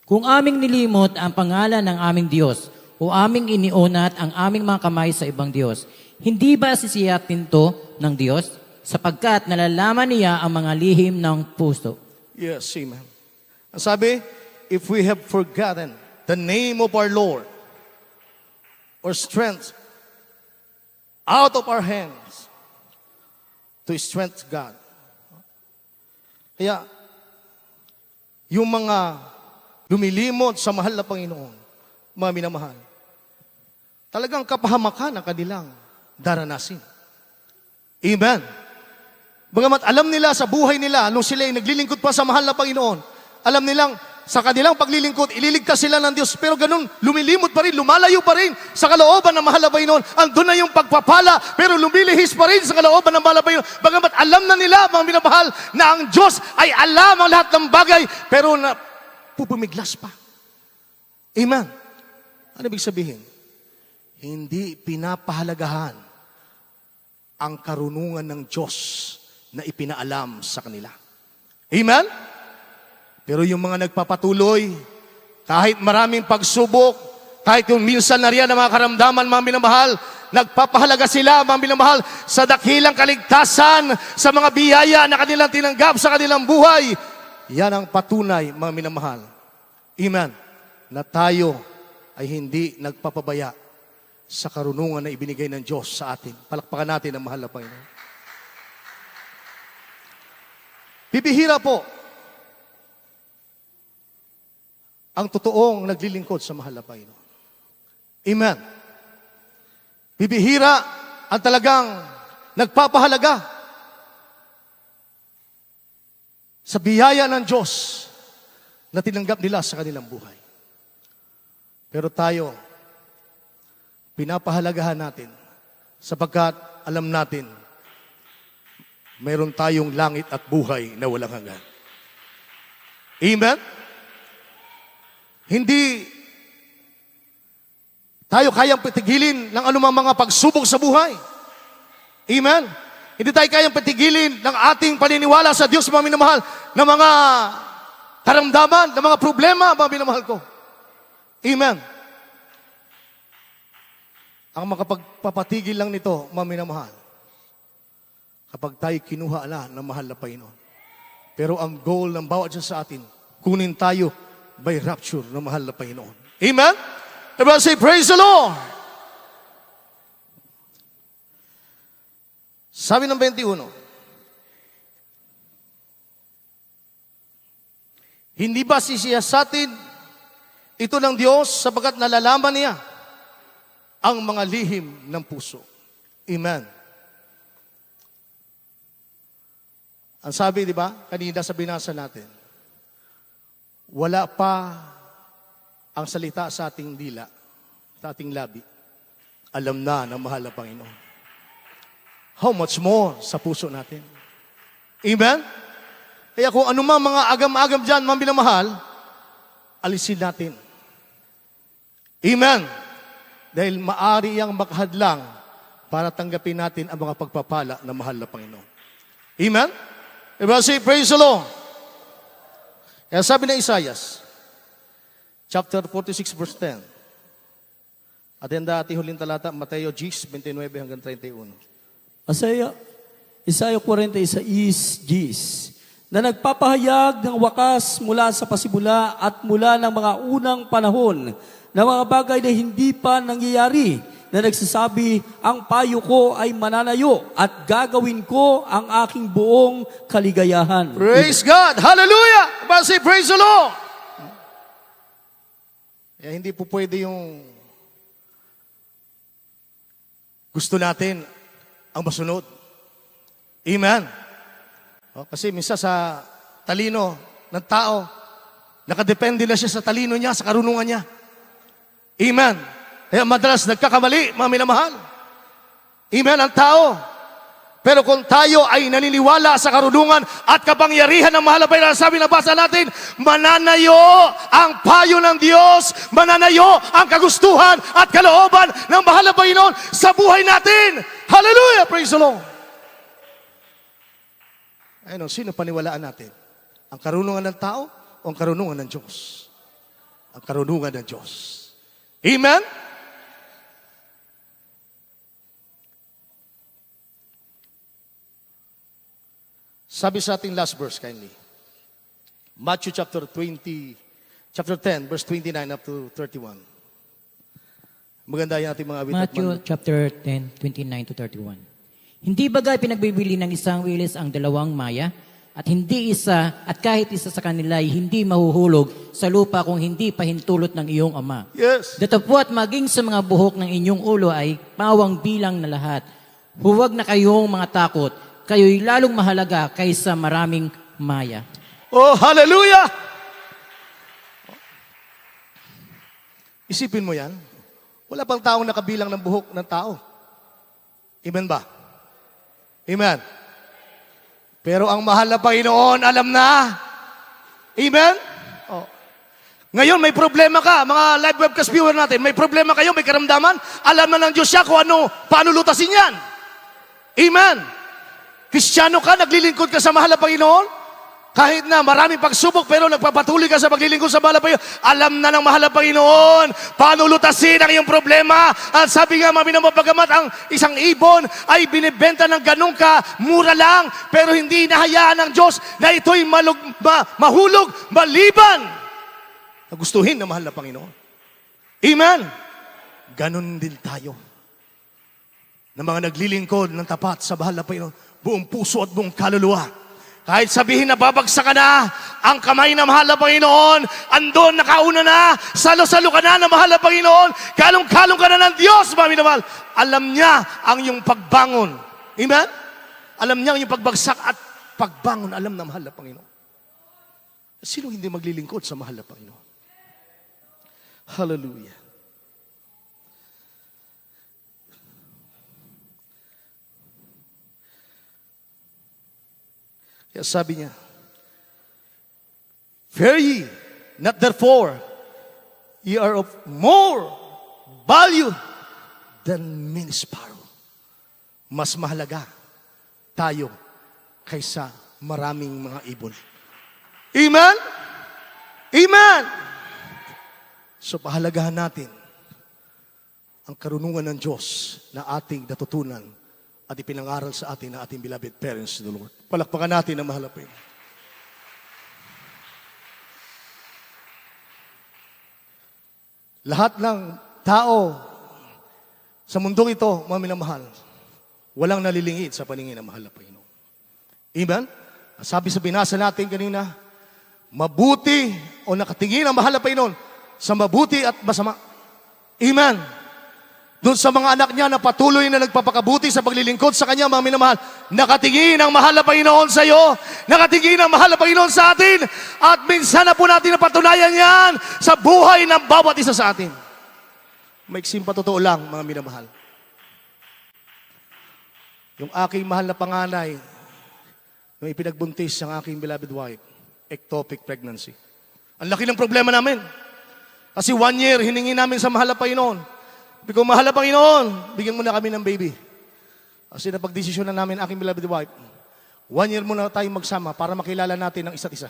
Kung aming nilimot ang pangalan ng aming Diyos o aming iniunat ang aming mga kamay sa ibang Diyos, hindi ba sisiyatin to ng Diyos? Sapagkat nalalaman niya ang mga lihim ng puso. Yes, amen. Ang sabi, if we have forgotten the name of our Lord, or strength out of our hands to strength God. Kaya, yung mga lumilimot sa mahal na Panginoon, mga minamahal, talagang kapahamakan ang kanilang daranasin. Amen. Bagamat alam nila sa buhay nila, nung sila ay naglilingkod pa sa mahal na Panginoon, alam nilang sa kanilang paglilingkod, ililigtas sila ng Diyos. Pero ganun, lumilimot pa rin, lumalayo pa rin sa kalooban ng mahal na Panginoon. Andun na yung pagpapala, pero lumilihis pa rin sa kalooban ng mahal na Panginoon. Bagamat alam na nila, mga minamahal, na ang Diyos ay alam ang lahat ng bagay, pero na pupumiglas pa. Amen. Ano ibig sabihin? Hindi pinapahalagahan ang karunungan ng Diyos na ipinaalam sa kanila. Amen? Pero yung mga nagpapatuloy, kahit maraming pagsubok, kahit yung minsan na riyan ang mga karamdaman, mga minamahal, nagpapahalaga sila, mga minamahal, sa dakilang kaligtasan, sa mga biyaya na kanilang tinanggap sa kanilang buhay. Yan ang patunay, mga minamahal. Amen. Na tayo ay hindi nagpapabaya sa karunungan na ibinigay ng Diyos sa atin. Palakpakan natin ang mahal na Panginoon. Bibihira po ang totoong naglilingkod sa mahal na Panginoon. Amen. Bibihira ang talagang nagpapahalaga sa biyaya ng Diyos na tinanggap nila sa kanilang buhay. Pero tayo, pinapahalagahan natin sapagkat alam natin mayroon tayong langit at buhay na walang hanggan. Amen? Hindi tayo kayang patigilin ng anumang mga pagsubok sa buhay. Amen? Hindi tayo kayang patigilin ng ating paniniwala sa Diyos, mga minamahal, ng mga karamdaman, ng mga problema, mga minamahal ko. Amen? Ang makapagpapatigil lang nito, mga minamahal, kapag tayo kinuha ng mahal na Panginoon. Pero ang goal ng bawat isa sa atin, kunin tayo by rapture ng mahal na Panginoon. Amen? Everyone say, praise the Lord! Sabi ng 21, hindi ba sisiyasatin ito ng Diyos sapagkat nalalaman niya ang mga lihim ng puso? Amen. Ang sabi, di ba, kanina sa binasa natin, wala pa ang salita sa ating dila, sa ating labi. Alam na ng mahal na Panginoon. How much more sa puso natin? Amen? Kaya kung anumang mga agam-agam dyan, mga minamahal, alisin natin. Amen? Dahil maari yang makahadlang para tanggapin natin ang mga pagpapala ng mahal na Panginoon. Amen? Everyone say, praise the Lord. Kaya sabi ng Isaias, chapter 46, verse 10. At yan dati huling talata, Mateo 10, 29 hanggang 31. Isaiah 46, Gs, na nagpapahayag ng wakas mula sa pasimula at mula ng mga unang panahon na mga bagay na hindi pa nangyayari, na nagsasabi, ang payo ko ay mananayo at gagawin ko ang aking buong kaligayahan. Praise God! Hallelujah! Everybody say, praise the Lord! Kaya hindi po pwede yung gusto natin ang masunod. Amen. Kasi minsan sa talino ng tao, nakadepende na siya sa talino niya, sa karunungan niya. Amen. Kaya madalas nagkakamali, mga minamahal. Amen, ang tao. Pero kung tayo ay naniniwala sa karunungan at kapangyarihan ng mahal na Panginoon, sabi na basa natin, mananayo ang payo ng Diyos, mananayo ang kagustuhan at kalooban ng mahal na Panginoon sa buhay natin. Hallelujah! Praise the Lord! Ayun, sino paniwalaan natin? Ang karunungan ng tao o ang karunungan ng Diyos? Ang karunungan ng Diyos. Amen? Sabi sa ating last verse, kindly. Matthew chapter 10, verse 29 up to 31. Maganda yung ating mga awit. Matthew chapter 10, 29 to 31. Hindi bagay pinagbibili ng isang wilis ang dalawang maya, at hindi isa, at kahit isa sa kanila ay hindi mahuhulog sa lupa kung hindi pahintulot ng iyong ama. Yes. Datapwat maging sa mga buhok ng inyong ulo ay pawang bilang na lahat. Huwag na kayong mga takot, kayo'y lalong mahalaga kaysa maraming maya. Oh, hallelujah! Isipin mo yan. Wala pang taong nakabilang ng buhok ng tao. Amen ba? Amen. Pero ang mahal na Panginoon, alam na. Amen? Oh. Ngayon, may problema ka, mga live webcast viewer natin, may problema kayo, may karamdaman, alam na ng Diyos siya kung paano lutasin yan. Amen. Kristyano ka, naglilingkod ka sa mahal na Panginoon, kahit na maraming pagsubok, pero nagpapatuloy ka sa paglilingkod sa mahal na Panginoon, alam na ng mahal na Panginoon paano lutasin ang iyong problema. At sabi nga, bagamat ang isang ibon ay binibenta ng ganun ka, mura lang, pero hindi nahayaan ng Diyos na ito'y mahulog, maliban na gustuhin ng mahal na Panginoon. Amen? Ganon din tayo na mga naglilingkod ng tapat sa mahal na Panginoon, buong puso at buong kaluluwa. Kahit sabihin na babagsak ka na, ang kamay na mahal na Panginoon, andon, nakauna na, salo-salo ka na ng mahal na Panginoon, kalong-kalong ka na ng Diyos, mga minamahal. Alam niya ang iyong pagbangon. Amen? Alam niya ang iyong pagbagsak at pagbangon, alam na mahal na Panginoon. Sino hindi maglilingkod sa mahal na Panginoon? Hallelujah. Kaya sabi niya, fear ye, not therefore, ye are of more value than many sparrow. Mas mahalaga tayo kaysa maraming mga ibon. Amen? Amen! So pahalagahan natin ang karunungan ng Diyos na ating natutunan at ipinangaral sa atin ng ating beloved parents in the Lord. Palakpakan natin ang mahal na Panginoon. Lahat ng tao sa mundong ito, mga minamahal, walang nalilingid sa paningin ng mahal na Panginoon. Amen? Sabi sa binasa natin kanina, mabuti o nakatingin ang mahal na Panginoon sa mabuti at masama. Amen? Doon sa mga anak niya na patuloy na nagpapakabuti sa paglilingkod sa Kanya, mga minamahal, nakatingin ang mahal na Panginoon sa iyo, nakatingin ang mahal na Panginoon sa atin, at minsan na po natin napatunayan yan sa buhay ng bawat isa sa atin. Maiksim pa totoo lang, mga minamahal. Yung aking mahal na panganay, nung ipinagbuntis ang aking beloved wife, ectopic pregnancy. Ang laki ng problema namin. Kasi 1 year, hiningi namin sa mahal na Panginoon. Sabi ko, mahal na Panginoon, bigyan mo na kami ng baby. Kasi napagdesisyon na namin aking beloved wife, 1 year muna tayong magsama para makilala natin ang isa't isa.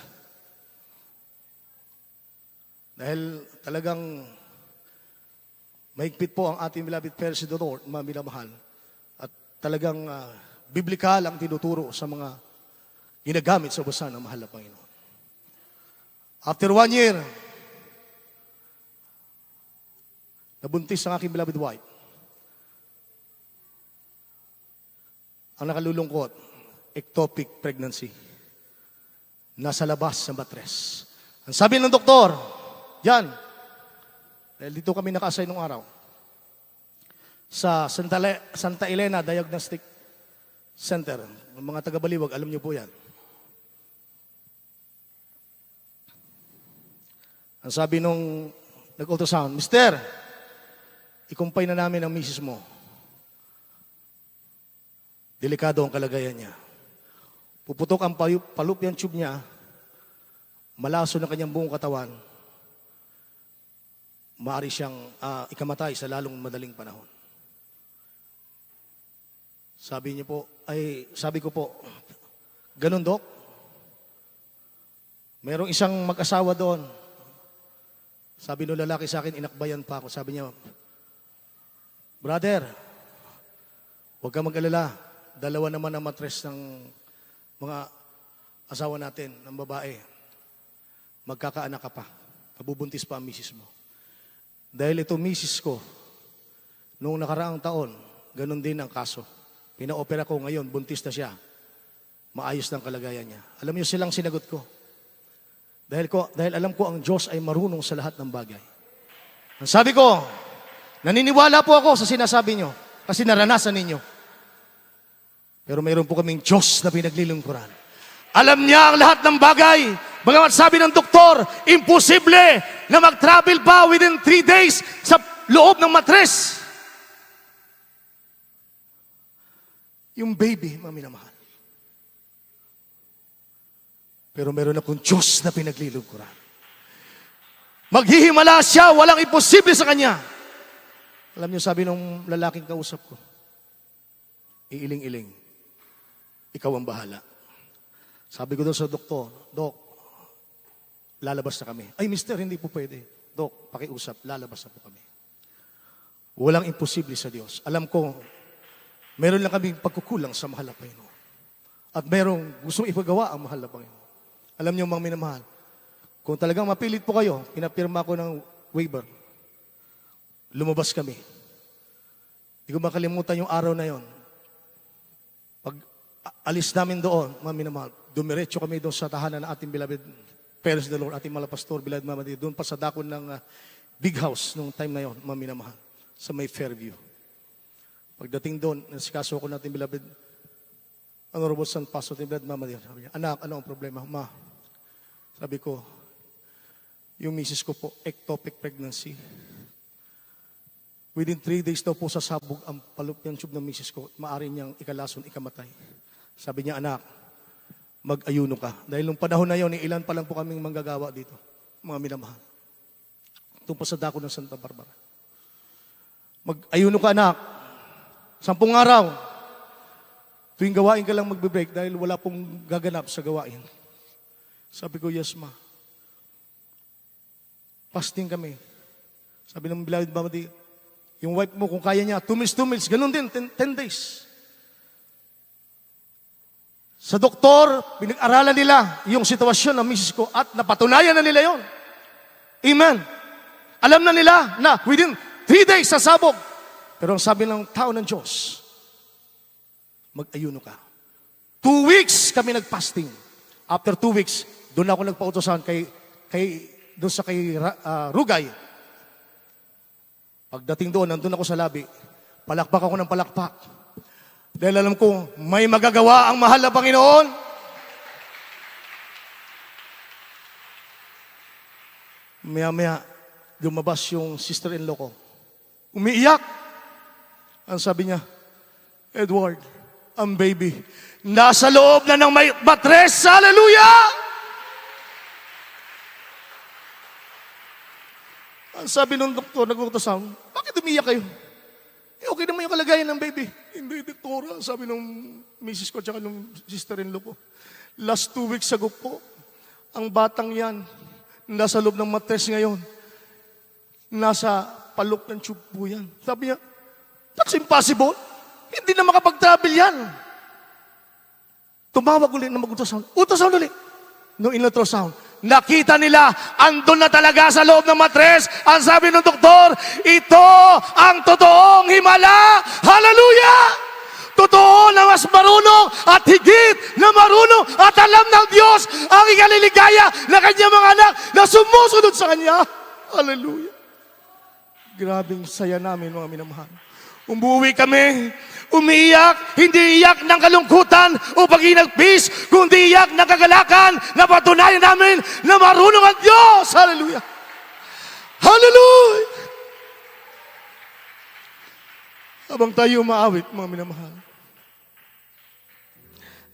Dahil talagang mahigpit po ang ating beloved parents in the Lord, mga minamahal. At talagang biblikal ang tinuturo sa mga ginagamit sa ubusan ng mahal na Panginoon. After 1 year, nabuntis ang aking beloved wife. Ang nakalulungkot, ectopic pregnancy. Nasa labas sa matres. Ang sabi ng doktor, dyan, dahil dito kami naka-assign nung araw, sa Santa Elena Diagnostic Center. Ang mga taga-Baliwag, alam niyo po yan. Ang sabi nung nag-ultrasound, Mister, ikumpay na namin ang misis mo. Delikado ang kalagayan niya. Puputok ang fallopian tube niya, malaso ng kanyang buong katawan, maaari siyang ikamatay sa lalong madaling panahon. Sabi ko po, ganun Dok? Merong isang mag-asawa doon. Sabi nung lalaki sa akin, inakbayan pa ako. Sabi niya, brother, huwag ka mag-alala. 2 naman ang matres ng mga asawa natin, ng babae. Magkakaanak ka pa. Mabubuntis pa ang misis mo. Dahil ito misis ko, noong nakaraang taon, ganun din ang kaso. Pina-opera ko ngayon, buntis na siya. Maayos ng kalagayan niya. Alam niyo silang sinagot ko. Dahil alam ko ang Diyos ay marunong sa lahat ng bagay. Ang sabi ko, naniniwala po ako sa sinasabi niyo kasi naranasan ninyo. Pero mayroon po kaming Diyos na pinaglilingkuran. Alam niya ang lahat ng bagay. Bagamat sabi ng doktor, imposible na mag-travel pa within 3 days sa loob ng matres. Yung baby, mga minamahal. Pero meron akong Diyos na pinaglilingkuran. Maghihimala siya, walang imposible sa kanya. Alam niyo, sabi nung lalaking kausap ko, iiling-iling, ikaw ang bahala. Sabi ko doon sa doktor, Dok, lalabas na kami. Ay, mister, hindi po pwede. Dok, pakiusap, lalabas na po kami. Walang imposible sa Diyos. Alam ko, meron lang kaming pagkukulang sa mahal na Panginoon. At merong gustong ipagawa ang mahal na Panginoon. Alam niyo, mga minamahal, kung talagang mapilit po kayo, pinapirma ko ng waiver. Lumabas kami. Hindi ko makalimutan yung araw na yon. Pag alis namin doon, mga minamahal, dumiretso kami doon sa tahanan ng ating beloved parents of the Lord, ating mga pastor, beloved mama, doon pa sa dakon ng big house nung time na yon, mga minamahal, sa may Fairview. Pagdating doon, nasikaso ko natin beloved, Honorable San Pastor, beloved mama, sabi niya, anak, ano ang problema? Ma, sabi ko, yung misis ko po, ectopic pregnancy. Within 3 days daw po sa sabog ang fallopian tube ng misis ko, maaari niyang ikalason, ikamatay. Sabi niya, anak, mag-ayuno ka. Dahil nung panahon na yon, ilan pa lang po kaming manggagawa dito, mga minamahal. Ito pa sa dako ng Santa Barbara. Mag-ayuno ka, anak. 10 araw. Tuwing gawain ka lang magbe-break dahil wala pong gaganap sa gawain. Sabi ko, yes, ma. Fasting kami. Sabi ng beloved mama, yung wife mo, kung kaya niya, 2 meals, ganun din, 10 days. Sa doktor, pinag-aralan nila yung sitwasyon ng misis ko at napatunayan na nila yon. Amen. Alam na nila na within 3 days sa sabog. Pero ang sabi ng tao ng Diyos, mag-ayuno ka. 2 weeks kami nag-fasting. After 2 weeks, doon ako nagpa-utosan doon sa kay Rugay. Pagdating doon, nandun ako sa labi. Palakpak ako ng palakpak. Dahil alam ko, may magagawa ang mahal na Panginoon. Maya-maya, lumabas yung sister-in-law ko. Umiiyak. Ang sabi niya, Edward, ang baby, nasa loob na ng may matres. Hallelujah! Ang sabi ng doktor, nag-ultrasound, bakit umiiyak kayo? Okay naman yung kalagayan ng baby. Hindi, doktora, sabi ng misis ko at saka ng sister-in-law ko. Last 2 weeks ago po, ang batang yan, nasa loob ng matres ngayon. Nasa palok ng tube po yan. Sabi niya, that's impossible. Hindi na makapag-travel yan. Tumawag ulit na mag-ultrasound. Ultrasound ulit. No in-ultrasound. Nakita nila, andun na talaga sa loob ng matres. Ang sabi ng doktor, ito ang totoong himala. Hallelujah! Totoo na mas marunong at higit na marunong at alam ng Diyos ang ikaliligaya na kanyang mga anak na sumusunod sa Kanya. Hallelujah! Grabing saya namin, mga minamahal. Umuwi kami, umiiyak, hindi iyak ng kalungkutan o pag-inagpis, kundi iyak ng kagalakan na patunayan namin na marunong ang Diyos. Hallelujah! Hallelujah! Habang tayo umaawit, mga minamahal,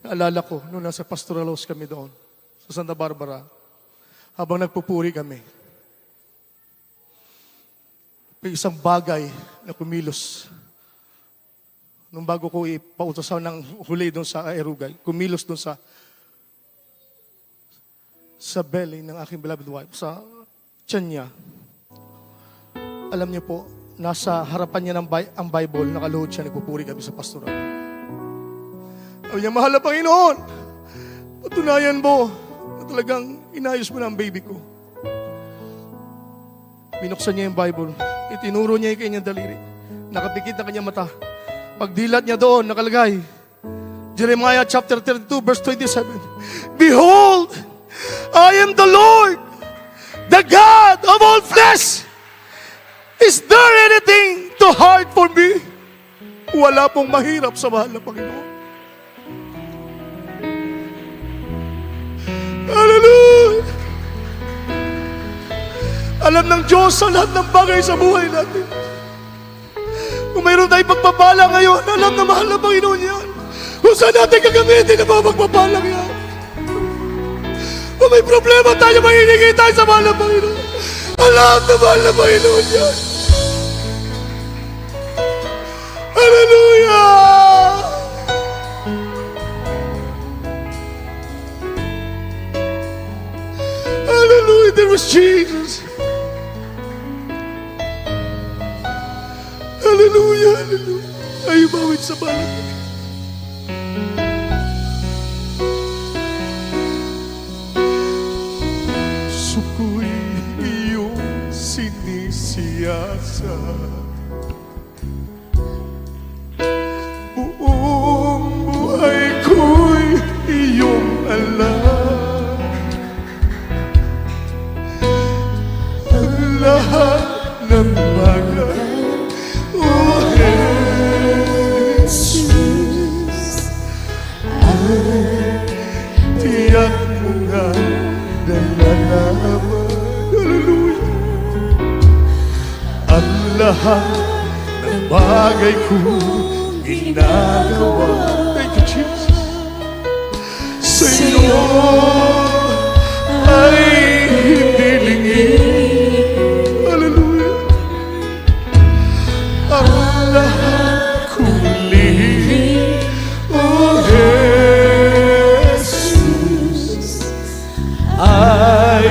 naalala ko, nung nasa pastoral house kami doon, sa Santa Barbara, habang nagpupuri kami, may isang bagay na kumilos. Nung bago ko ipautosaw ng huli doon sa Erugay, kumilos doon sa belly ng aking beloved wife, sa tiyan niya. Alam niyo po, nasa harapan niya ang Bible, nakaluhod siya, nagpupuri kami sa pastoral. Sabi niya, mahal na Panginoon, patunayan mo na talagang inayos mo na ang baby ko. Binuksan niya yung Bible, itinuro niya yung kanyang daliri, nakapikit na kanyang mata. Pagdilat niya doon, nakalagay, Jeremiah chapter 32, verse 27, Behold, I am the Lord, the God of all flesh. Is there anything too hard for me? Wala pong mahirap sa mahal na Panginoon. Hallelujah! Alam ng Diyos sa lahat ng bagay sa buhay natin. Kung mayroon tayong pagpapala ngayon, alam na mahal na Panginoon yan. Kung saan natin gagamitin ang mga pagpapalang yan. Kung may problema tayo, mahihingi tayo sa mahal na Panginoon. Alam na mahal na Panginoon yan. Hallelujah! was Jesus. Hallelujah, hallelujah. Ay, bawit sa balat. Suko'y iyong sinisiyasa. Buong buhay ko'y iyong alam. Ang lahat ng bagay, oh Jesus, ay tiyak mo nga nalalaman. Hallelujah. Ang lahat ng bagay ko ginagawa. Thank you, Jesus. Sa iyo ay hindi lingid. Hallelujah. Ang lahat kong lihim, oh Jesus, ay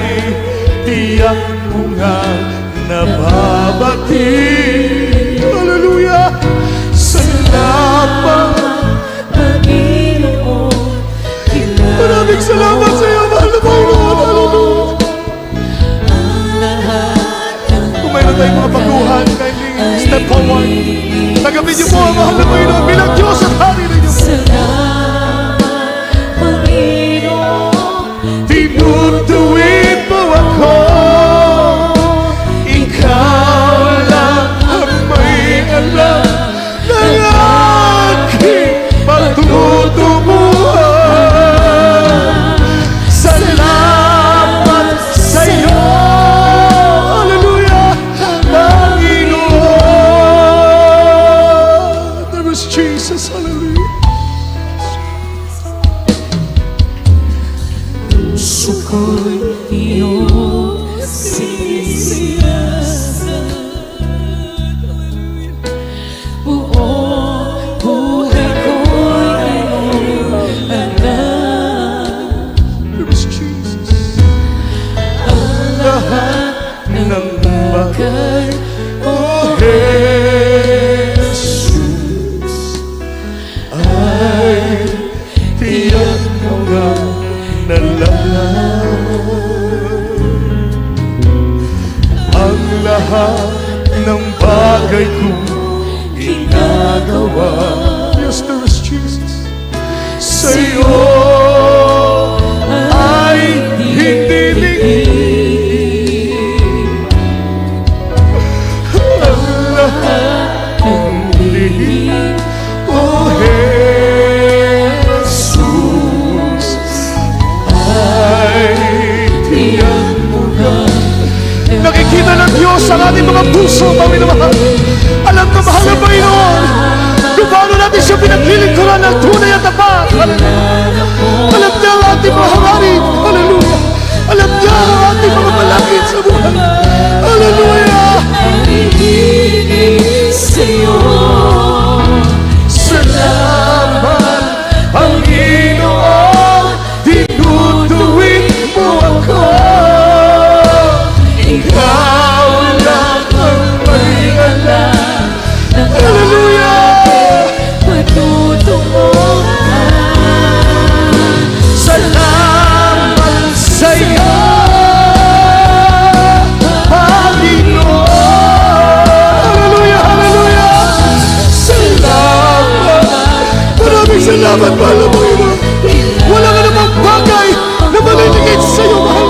tiyak mo nga nababati. Hallelujah. Salamat, Panginoon, maraming salamat sa iyo, mahal na Panginoon. Hallelujah. Kung mayroon tayong mga baguhan, kindly step forward. Tagapin niyo po ang mahal na Panginoon bilang Diyos at Hari ninyo. Salamat, Panginoon, Tinutuwid mo ako. Ikaw lang ang may alam ng aking pagtutunguhan. Salamat sa iyo. Hallelujah, Panginoon. There is Jesus. Hallelujah. suko'y iyong sinisiyasa. Buong buhay ko'y iyong alam. There is Jesus. Ang lahat ng bagay, Oh, Jesus, ay tiyak mo nga nalalaman. Ang lahat ng bagay ko ginagawa. Yes, there is Jesus. Sa iyo ay hindi lingid. Ang lahat ng lihim, oh Jesus, ay tiyak mo nga. Nakikita ng Diyos ang ating mga puso, Panginoon. Alam na mahal na Panginoon kung paano natin siya pinaglilingkuran ng tunay at tapat. Alam niya ang ating mga hangarin. Hallelujah. Alam niya ang ating mga malakit sa buhay. Hallelujah. Panginoon sa'yo. Salamat, Panginoon, tinutuwid mo ako. Ikaw lang ang may alam. Hallelujah! Patutunguhan. Salamat sa iyo, Panginoon. Hallelujah, hallelujah. Salamat. Maraming salamat, mahal na Panginoon. Wala ka namang bagay na maliligid sa iyo, mahal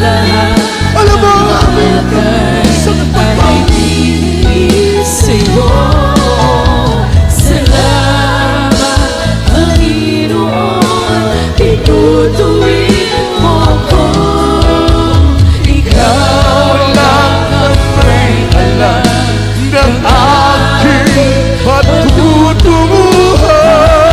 na Panginoon. Alam mo ang aming sakit pagpapalagay sa'yo. Salamat, Panginoon, tinutuwid mo ko. Ikaw lang ang may alam ng aking patutunguhan.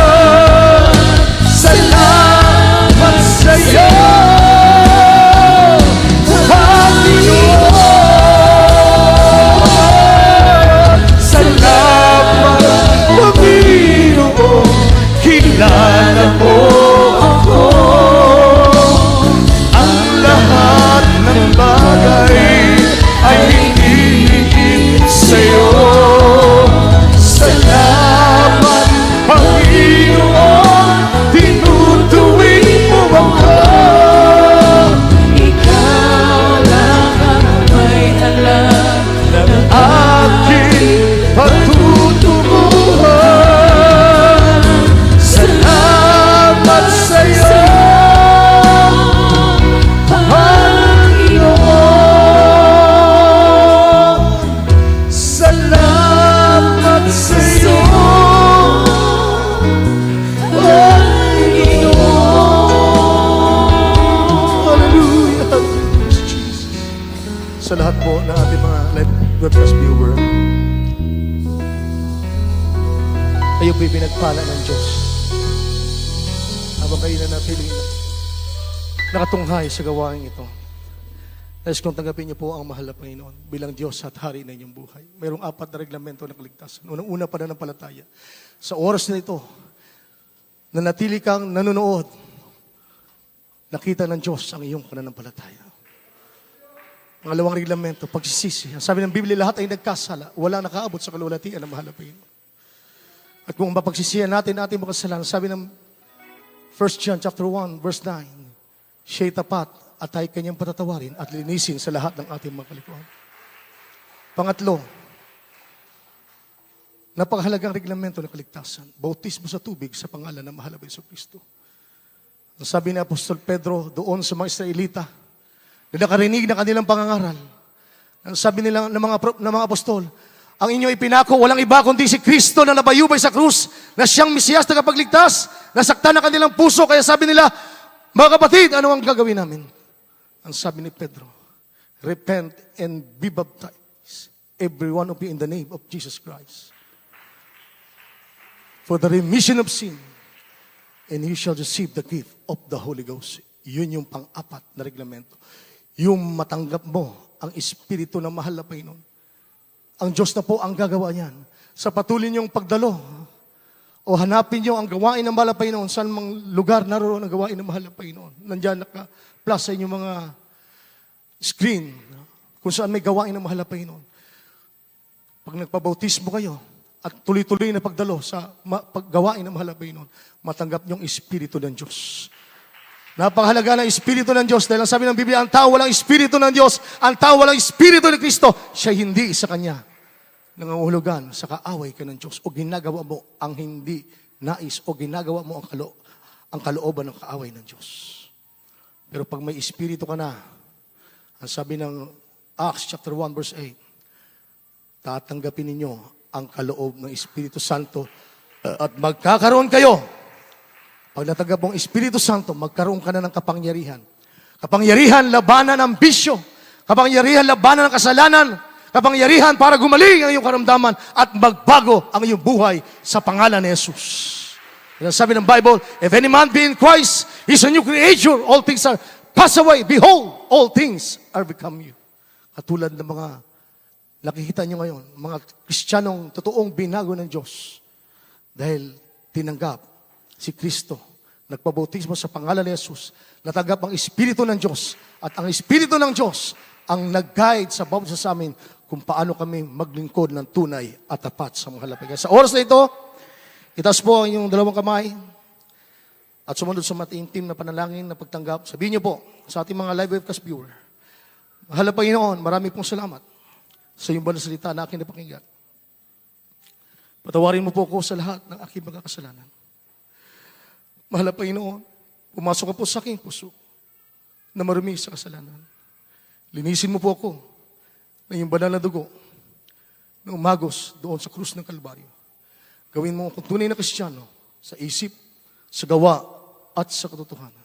sa lahat po ng ating mga live webcast viewer. Kayo po'y pinagpala ng Diyos. Habang kayo na napiling nakatunghay sa gawain ito. Nais kong tanggapin niyo po ang mahal na Panginoon bilang Diyos at Hari na inyong buhay. Mayroong 4 na reglamento ng kaligtasan. Unang-una, pananampalataya. Sa oras na ito, na natili kang nanonood, nakita ng Diyos ang iyong pananampalataya. Pangalawang reglamento, pagsisisi. Ang sabi ng Biblia, lahat ay nagkasala. Walang nakaabot sa kalulatian ng mahal na Panginoon. At kung mapagsisihan natin ating mga kasalanan, sabi ng 1 John chapter 1, verse 9, siya'y tapat at ay kanyang patatawarin at linisin sa lahat ng ating mga kalikuan. Pangatlo, napakahalagang reglamento ng kaligtasan, bautismo sa tubig sa pangalan ng mahal na Jesucristo. Ang sabi ni Apostol Pedro doon sa mga Israelita, na nakarinig na kanilang pangangaral, ang sabi nila ng mga apostol, ang inyo ipinako, walang iba kundi si Kristo na nabayubay sa krus, na siyang Mesiyas na kapagligtas, nasaktan na kanilang puso, kaya sabi nila, mga kapatid, ano ang gagawin namin? Ang sabi ni Pedro, repent and be baptized, every one of you in the name of Jesus Christ, for the remission of sin, and you shall receive the gift of the Holy Ghost. Yun yung pang-apat na reglamento. Yung matanggap mo ang Espiritu ng mahal na Panginoon. Ang Diyos na po ang gagawa niyan. Sa patuloy niyong pagdalo, o hanapin niyo ang gawain ng mahal na Panginoon, saan mang lugar naroon ang gawain ng mahal na Panginoon. Nandiyan naka-plus sa inyong mga screen, kung saan may gawain ng mahal na Panginoon. Pag nagpabautismo kayo, at tuloy-tuloy na pagdalo sa paggawain ng mahal na Panginoon, matanggap niyong Espiritu ng Diyos. Napakahalaga ng Espiritu ng Diyos dahil ang sabi ng Biblia, ang tao walang Espiritu ng Diyos, ang tao walang Espiritu ni Kristo, siya hindi sa Kanya nangangahulugan sa kaaway ka ng Diyos o ginagawa mo ang hindi nais o ginagawa mo ang kalooban ng kaaway ng Diyos. Pero pag may Espiritu ka na, ang sabi ng Acts chapter 1 verse 8, tatanggapin ninyo ang kaloob ng Espiritu Santo at magkakaroon kayo. Pag natanggap mong Espiritu Santo, magkaroon ka na ng kapangyarihan. Kapangyarihan labanan ng bisyo. Kapangyarihan labanan ng kasalanan. Kapangyarihan para gumaling ang iyong karamdaman at magbago ang iyong buhay sa pangalan ni Jesus. Yan sabi ng Bible, if any man be in Christ, he's a new creature. All things are passed away. Behold, all things are become new. Katulad ng mga nakikita nyo ngayon, mga Kristiyanong totoong binago ng Diyos dahil tinanggap si Kristo, nagpabautismo sa pangalan ni Jesus, natanggap ang Espiritu ng Diyos at ang Espiritu ng Diyos ang nag-guide sa bawat isa sa amin kung paano kami maglingkod ng tunay at tapat sa mga halapay. Sa oras na ito, itaas po ang inyong dalawang kamay at sumunod sa mataintim na panalangin na pagtanggap. Sabihin niyo po sa ating mga live webcast viewer, mahal na Panginoon, marami pong salamat sa iyong banal na salita na aking napakinggan. Patawarin mo po ako sa lahat ng aking mga kasalanan. Mahal na Panginoon, pumasok ka po sa aking puso na marumi sa kasalanan. Linisin mo po ako ng iyong banal na dugo na umagos doon sa krus ng Kalbaryo. Gawin mo akong tunay na Kristiyano sa isip, sa gawa, at sa katotohanan.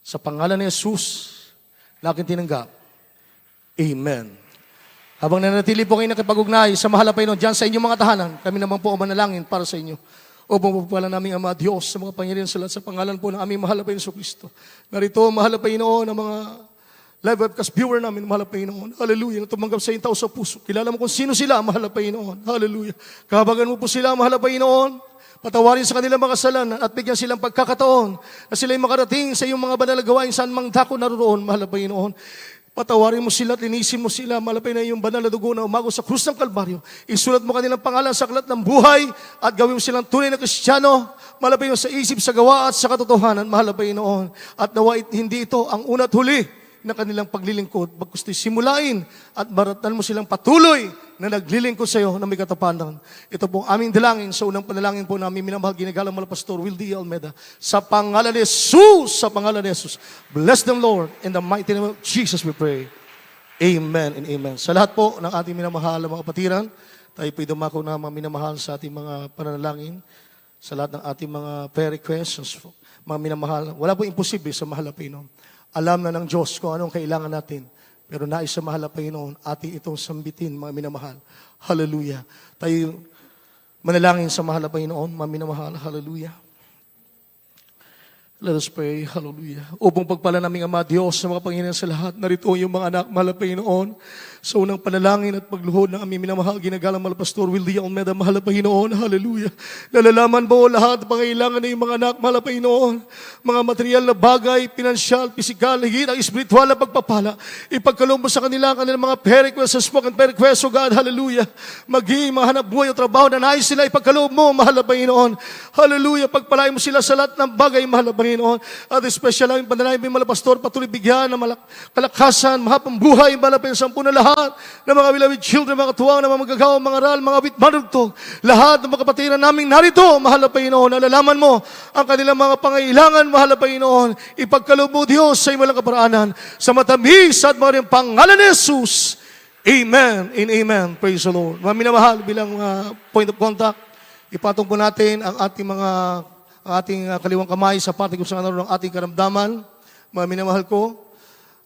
Sa pangalan ni Jesus na aking tinanggap. Amen. Habang nanatili po kayo nakipag-ugnay sa mahal na Panginoon dyan sa inyong mga tahanan, kami naman po ang manalangin para sa inyo. O pumapala namin Ama Diyos sa mga pangyarihan sa lahat sa pangalan po ng aming mahal na Panginoon Kristo. Narito, mahal na Panginoon, ang mga live webcast viewer namin, mahal na Panginoon. Hallelujah. Na tumanggap sa iyong tao sa puso. Kilala mo kung sino sila, mahal na Panginoon. Hallelujah. Kahabagan mo po sila, mahal na Panginoon. Patawarin sa kanilang mga kasalanan at bigyan silang pagkakataon na sila'y makarating sa iyong mga banal na gawain saan mang dako naroon, mahal na Panginoon. Patawarin mo sila at linisin mo sila, malapay na iyong banal na dugo na umago sa krus ng Kalbaryo. Isulat mo kanilang pangalan sa aklat ng buhay at gawin mo silang tunay na Kristiyano, malapay mo sa isip, sa gawa at sa katotohanan, mahal na Panginoon. At nawa hindi ito ang una at huli na kanilang paglilingkod, bagkusti simulain at baratan mo silang patuloy na naglilingkod sa iyo na may katapanan. Ito po aming dalangin sa unang panalangin po namin minamahal ginagalang mga Pastor Will D. Almeda. Sa pangalan ni Jesus, sa pangalan ni Jesus. Bless them, Lord. In the mighty name of Jesus we pray. Amen and amen. Sa lahat po ng ating minamahal na mga kapatiran, tayo po'y dumako na mga minamahal sa ating mga panalangin, sa lahat ng ating mga prayer requests, mga minamahal. Wala po imposible sa mahal na Panginoon. Alam na ng Diyos kung anong kailangan natin Pero nais sa mahal na Panginoon, ating itong sambitin, mga minamahal. Hallelujah. Tayo manalangin sa mahal na Panginoon, mga minamahal. Hallelujah. Let us pray. Hallelujah. Upang pagpala naming Ama Diyos sa mga Panginoon sa lahat, narito yung mga anak, mahal na Panginoon, sa unang panalangin at pagluhod ng aming minamahal, ginagalang mahal Pastor Willie Almeida, mahal na Panginoon. Hallelujah. Nalalaman mo lahat ng pangailangan ng mga anak, mahal na Panginoon. Mga material na bagay, pinansyal, pisikal, higit ang espiritual na pagpapala. Ipagkaloob mo sa kanila, kanilang mga prayer requests, sa spoken prayer requests, O God. Hallelujah. Maging mga hanap buhay o trabaho na nais sila, ipagkaloob mo, mahal na Panginoon. Hallelujah. Pagpalain mo sila sa lahat ng bagay, mahal na Panginoon. At special lang yung panalangin ng mga pastor, patuloy bigyan ng kalakasan, mahapang buhay, malapin sa sampu na lahat ng mga beloved children, mga tuwang, mga magagawa, mga aral, mga bitmanugtog, lahat ng mga kapatiran namin narito, mahal na Panginoon. Nalalaman mo ang kanilang mga pangailangan, mahal na Panginoon. Ipagkaloob mo, Diyos, sa iyong walang kaparaanan, sa matamis at mga rin pangalan ni Jesus. Amen and amen. Praise the Lord. Mga minamahal, bilang point of contact, ipatong po natin ang ating kaliwang kamay sa parte kung saan ng ating karamdaman. Mga minamahal ko.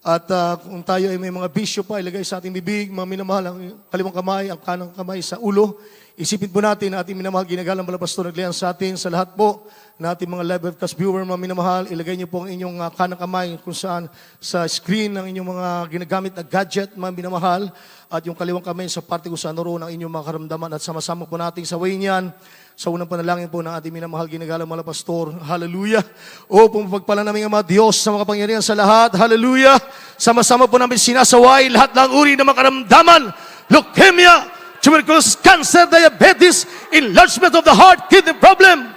At kung tayo ay may mga bisyo pa, ilagay sa ating bibig, mga minamahal, ang kaliwang kamay, ang kanang kamay sa ulo. Isipin po natin na ating minamahal, ginagalang pala pastor, naglihan sa atin, sa lahat po, na ating mga live webcast viewer, mga minamahal, ilagay niyo po ang inyong kanang kamay kung saan sa screen ng inyong mga ginagamit na gadget, mga minamahal, at yung kaliwang kamay sa parte kung saan naroon ang inyong mga karamdaman, at sama-sama po natin sa way niyan, sa unang panalangin po ng ating minamahal, ginagalang mga pastor. Hallelujah. O pagpala namin ang mga Diyos sa mga kapangyarihan sa lahat. Hallelujah. Sama-sama po namin sinasaway lahat ng uri ng mga karamdaman. Leukemia, tuberculosis, cancer, diabetes, enlargement of the heart, kidney problem.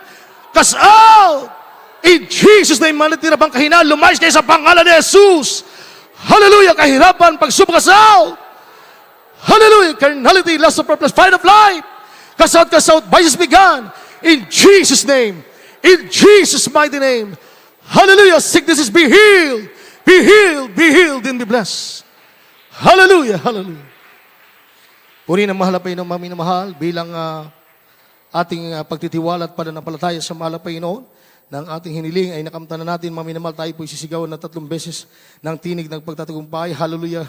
Cast out. In Jesus' name, manatira pang kahinaan, lumayas kayo sa pangalan ni Jesus. Hallelujah. Kahirapan, pagsubok, cast out. Hallelujah. Carnality, lust of purpose, fight of life. Cast out, vices begun. In Jesus' name. In Jesus' mighty name. Hallelujah. Sicknesses be healed. Be healed, be healed, and be blessed. Hallelujah, hallelujah. Puri ng mahal na Panginoon, mami na mahal, bilang ating pagtitiwala at pananampalataya sa mahal na Panginoon, ng ating hiniling ay nakamtan na natin, mami na mahal, tayo po isisigawan na 3 beses ng tinig ng pagtatagumpay. Hallelujah.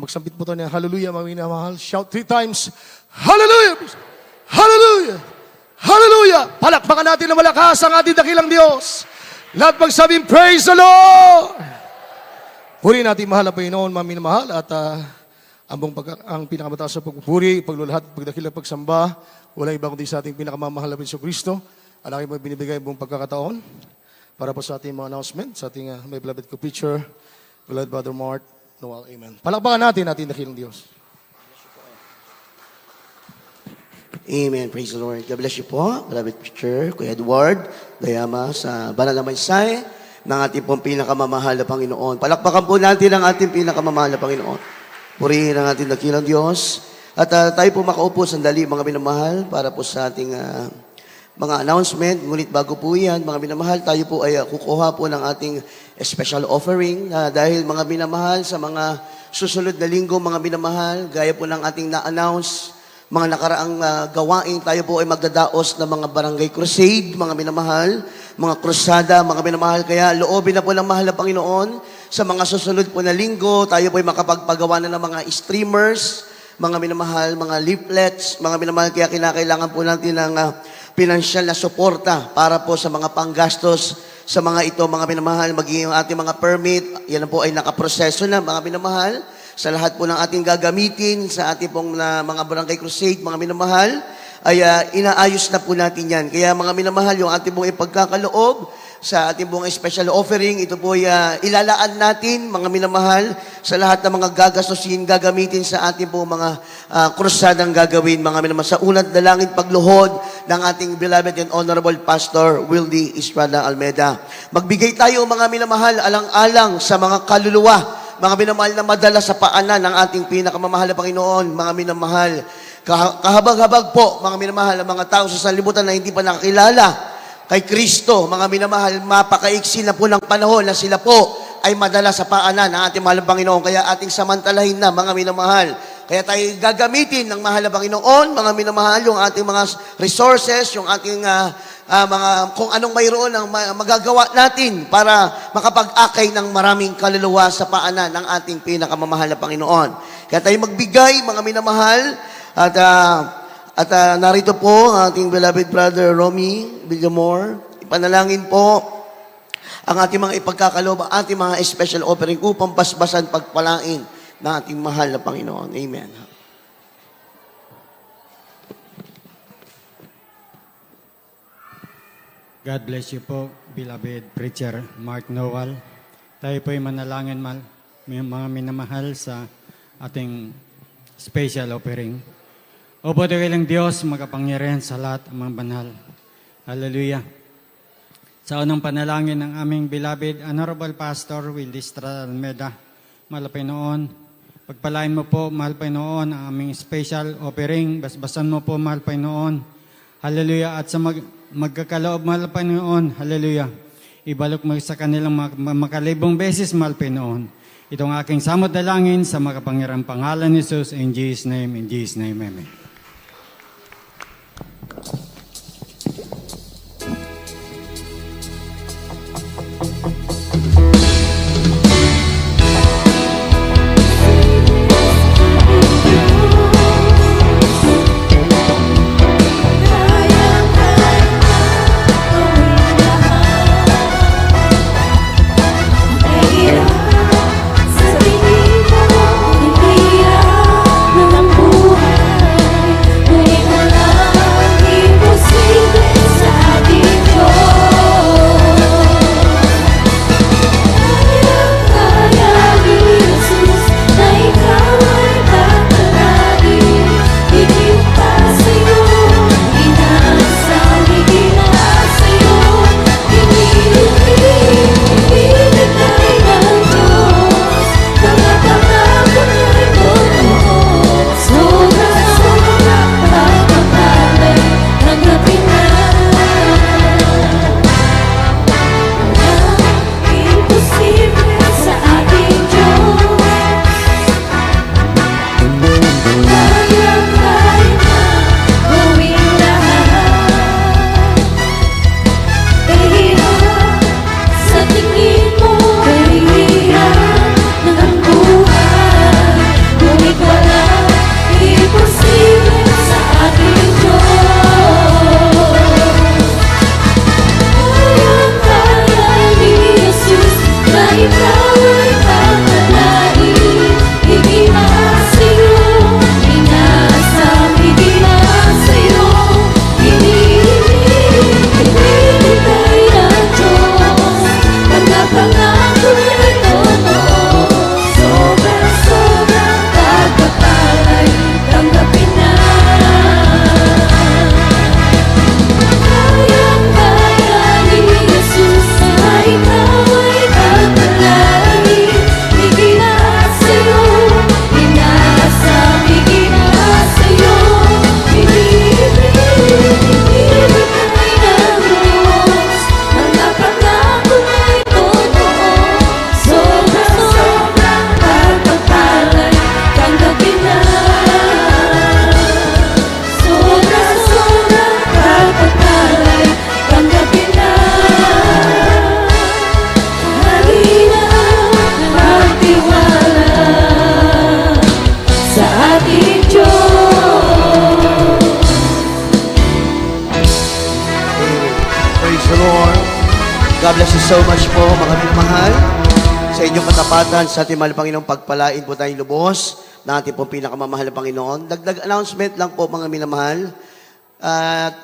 Magsampit po tayo niya. Hallelujah, mami na mahal. Shout 3 times. Hallelujah. Hallelujah! Hallelujah! Palakpakan natin na malakas ang ating dakilang Diyos. Lahat magsabing, praise the Lord! Puri natin mahal na Panginoon, mami na mahal, at ang pinakamataas sa pagpupuri, paglulahat, pagdakila, pagsamba, walang iba kundi sa ating pinakamamahal na Panginoon Kristo. Ang aking mo binibigay buong pagkakataon para po sa ating mga announcement, sa ating may beloved co-preacher, beloved Brother Mart, Noel, amen. Palakpakan natin ating dakilang Diyos. Amen. Praise the Lord. God bless you po, beloved preacher, Kuya Edward, Dayama, sa banal na mensahe ng ating pong pinakamamahal na Panginoon. Palakpakan po natin ang ating pinakamamahal na Panginoon. Purihin ang ating dakilang Diyos. At tayo po makaupo sandali, mga minamahal, para po sa ating mga announcement. Ngunit bago po yan, mga minamahal, tayo po ay kukuha po ng ating special offering. Dahil mga minamahal, sa mga susunod na linggo, mga minamahal, gaya po ng ating na-announce, mga nakaraang gawain, tayo po ay magdadaos ng mga barangay crusade, mga minamahal, mga krusada, mga minamahal. Kaya loobin na po ng mahal na Panginoon, sa mga susunod po na linggo, tayo po ay makapagpagawa na ng mga streamers, mga minamahal, mga leaflets, mga minamahal. Kaya kinakailangan po natin ng pinansyal na suporta para po sa mga panggastos sa mga ito, mga minamahal. Magiging ating mga permit, yan po ay nakaproseso na, mga minamahal. Sa lahat po ng ating gagamitin, sa ating pong mga barangay crusade, mga minamahal, ay inaayos na po natin yan. Kaya mga minamahal, yung ating pong ipagkakaloob sa ating pong special offering, ito po ay ilalaan natin, mga minamahal, sa lahat ng mga gagastusin, gagamitin sa ating pong mga krusadang gagawin, mga minamahal, sa unat dalangin pagluhod ng ating beloved and honorable Pastor Wildy Estrada Almeida. Magbigay tayo, mga minamahal, alang-alang sa mga kaluluwa, mga minamahal na madala sa paanan ng ating pinakamamahal na Panginoon, mga minamahal. Kahabag-habag po, mga minamahal, ang mga tao sa sanlibutan na hindi pa nakakilala kay Kristo, mga minamahal, mapakaiksi na po ng panahon na sila po ay madala sa paanan ng ating mahal na Panginoon. Kaya ating samantalahin na, mga minamahal. Kaya tayo gagamitin ng mahal na Panginoon, mga minamahal, yung ating mga resources, yung ating kung anong mayroon ang magagawa natin para makapag-akay ng maraming kaluluwa sa paanan ng ating pinakamamahal na Panginoon. Kaya tayo magbigay, mga minamahal, at narito po ang ating beloved brother Romy Villamor. Ipanalangin po ang ating mga ipagkakaloob, ang ating mga special offering upang basbasan pagpalain ng ating mahal na Panginoon. Amen. God bless you po, beloved preacher Mark Noel. Tayo po ay manalangin, mga minamahal sa ating special offering. O po ng Diyos, makapangyarihan sa lahat ng mga banal. Hallelujah. Sa unang panalangin ng aming beloved Honorable Pastor Willie Estrada Almeda, mahal Panginoon, pagpalain mo po, mahal Panginoon, ang aming special offering. Basbasan mo po, mahal Panginoon. Hallelujah. At sa magkakaloob, mahal Panginoon, hallelujah. Ibalok mo sa kanilang makalibong beses, mahal Panginoon. Itong aking samot dalangin sa makapangyarang pangalan ni Jesus, in Jesus' name, amen. God bless you so much po, mga minamahal. Sa inyong katapatan, sa ating mahal Panginoon, pagpalain po tayong lubos na ating pong pinakamamahal na Panginoon. Dagdag announcement lang po, mga minamahal.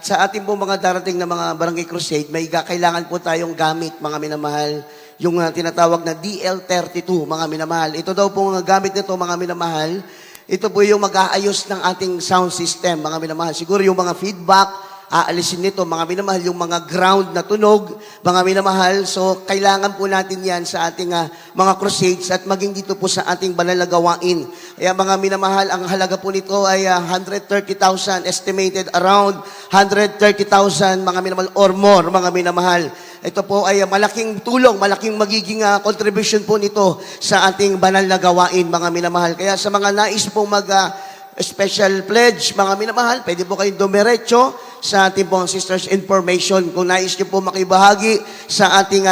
Sa ating pong mga darating na mga barangay crusade, may kailangan po tayong gamit, mga minamahal. Yung tinatawag na DL32, mga minamahal. Ito daw po mga gamit nito, mga minamahal. Ito po yung mag-aayos ng ating sound system, mga minamahal. Siguro yung mga feedback, aalisin nito, mga minamahal, yung mga ground na tunog, mga minamahal. So, kailangan po natin yan sa ating mga crusades at maging dito po sa ating banal na gawain. Kaya mga minamahal, ang halaga po nito ay 130,000, estimated around 130,000, mga minamahal, or more, mga minamahal. Ito po ay malaking tulong, malaking magiging contribution po nito sa ating banal na gawain, mga minamahal. Kaya sa mga nais pong special pledge, mga minamahal, pwede po kayong dumiretso sa ating pong sisters information. Kung nais niyo po makibahagi sa ating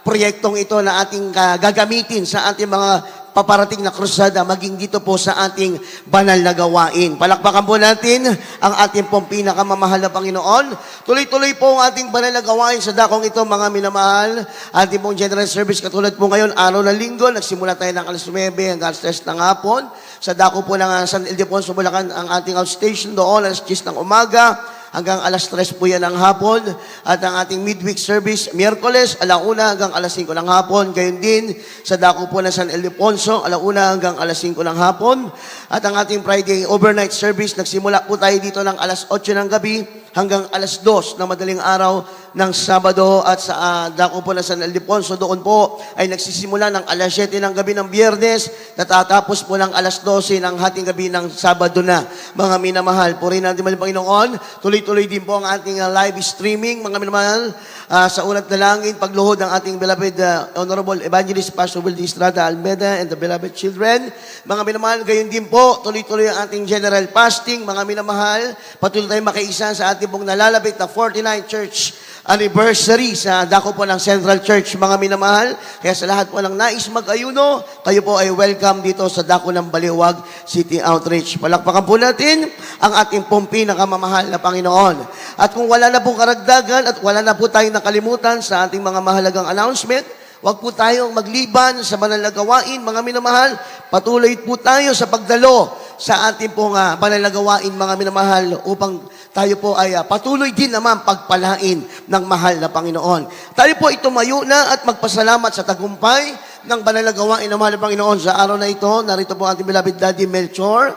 proyektong ito na ating gagamitin sa ating mga paparating na krusada, maging dito po sa ating banal na gawain. Palakpakan po natin ang ating pong pinakamamahal na Panginoon. Tuloy-tuloy po ang ating banal na gawain sa dakong ito, mga minamahal. Ating pong general service katulad po ngayon, araw ng linggo, nagsimula tayo ng alas 9 hanggang alas 3 ng hapon. Sa dako po ng San Ildefonso, Bulacan, ang ating outstation doon, alas 10 ng umaga. Hanggang alas 3 po yan ng hapon. At ang ating midweek service, Miyerkules, 1:00 hanggang alas 5 ng hapon. Gayon din, sa dako po ng San Ildefonso, 1:00 hanggang alas 5 ng hapon. At ang ating Friday overnight service, nagsimula po tayo dito ng alas 8 ng gabi hanggang alas 2 ng madaling araw ng Sabado. At sa dako po ng San Ildefonso, doon po ay nagsisimula ng alas 7 ng gabi ng Biyernes, natatapos po ng alas 12 ng hating gabi ng Sabado na. Mga minamahal, purihin natin mali Panginoon. Tuloy-tuloy din po ang ating live streaming, mga minamahal, sa unat na langit, pagluhod ng ating beloved Honorable Evangelist Pastor Wildy Estrada Almeda and the beloved children. Mga minamahal, gayon din po, tuloy-tuloy ang ating general fasting, mga minamahal. Patuloy tayong makiisa sa ating pong nalalapit na 49 Church anniversary sa dako po ng Central Church, mga minamahal. Kaya sa lahat po ng nais mag-ayuno, kayo po ay welcome dito sa dako ng Baliwag City Outreach. Palakpakan po natin ang ating pong pinakamamahal na Panginoon. At kung wala na pong karagdagan at wala na po tayong nakalimutan sa ating mga mahalagang announcement, huwag po tayong magliban sa banal na gawain, mga minamahal. Patuloy po tayo sa pagdalo sa ating pong banal na gawain, mga minamahal, upang tayo po ay patuloy din naman pagpalain ng mahal na Panginoon. Tayo po ay tumayo na at magpasalamat sa tagumpay ng banal na gawain ng mahal na Panginoon sa araw na ito. Narito po ating beloved Daddy Melchor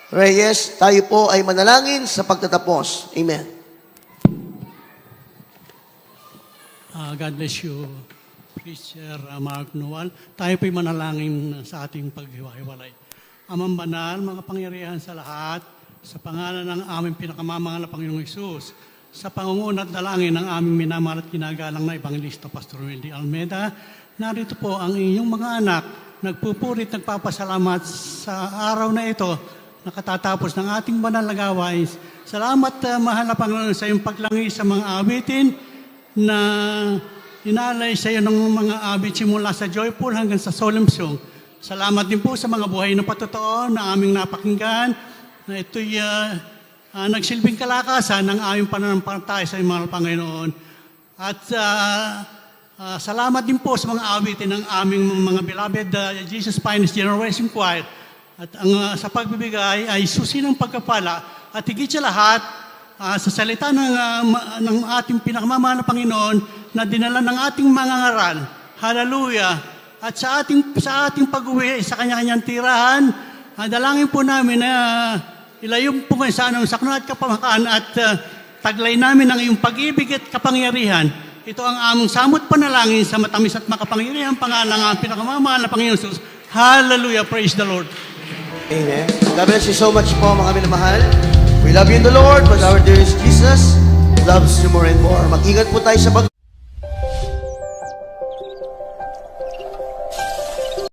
Reyes. Tayo po ay manalangin sa pagtatapos. Amen. God bless you, Preacher Mark Noel. Tayo po'y manalangin sa ating paghiwa-hiwalay. Amang banal, mga pangyarihan sa lahat, sa pangalan ng aming pinakamamahal na Panginoong Hesus, sa pangunguna't dalangin ng aming minamahal at kinagalang na Evangelista Pastor Wildy Almeda, narito po ang inyong mga anak, nagpupurit, nagpapasalamat sa araw na ito, nakatatapos ng ating banal na gawain. Salamat, mahal na Panginoon, sa iyong paglangi sa mga awitin na inalay sa iyo ng mga awit simula sa joyful hanggang sa solemn song. Salamat din po sa mga buhay na patotoo na aming napakinggan, na ito'y nagsilbing kalakasan ng aming pananampalataya sa mga Panginoon. At salamat din po sa mga awitin ng aming mga beloved Jesus Finest Generation Choir. At ang sa pagbibigay ay susi ng pagkapala at higit sa lahat sa salita ng ating pinakamamahal na Panginoon na dinala ng ating mga ngaral. Hallelujah! At sa ating pag-uwi sa kanya-kanyang tirahan, dalangin po namin na ilayo po kayo sa anong sakna at kapamakaan at taglay namin ang iyong pag-ibig at kapangyarihan. Ito ang among samot panalangin sa matamis at makapangyarihan pangalan ng pinakamamahal na Panginoon Jesus. Hallelujah! Praise the Lord! Amen. God bless you so much po, mga minamahal. We love you in the Lord, but our dearest Jesus loves you more and more. Mag-ingat po tayo sa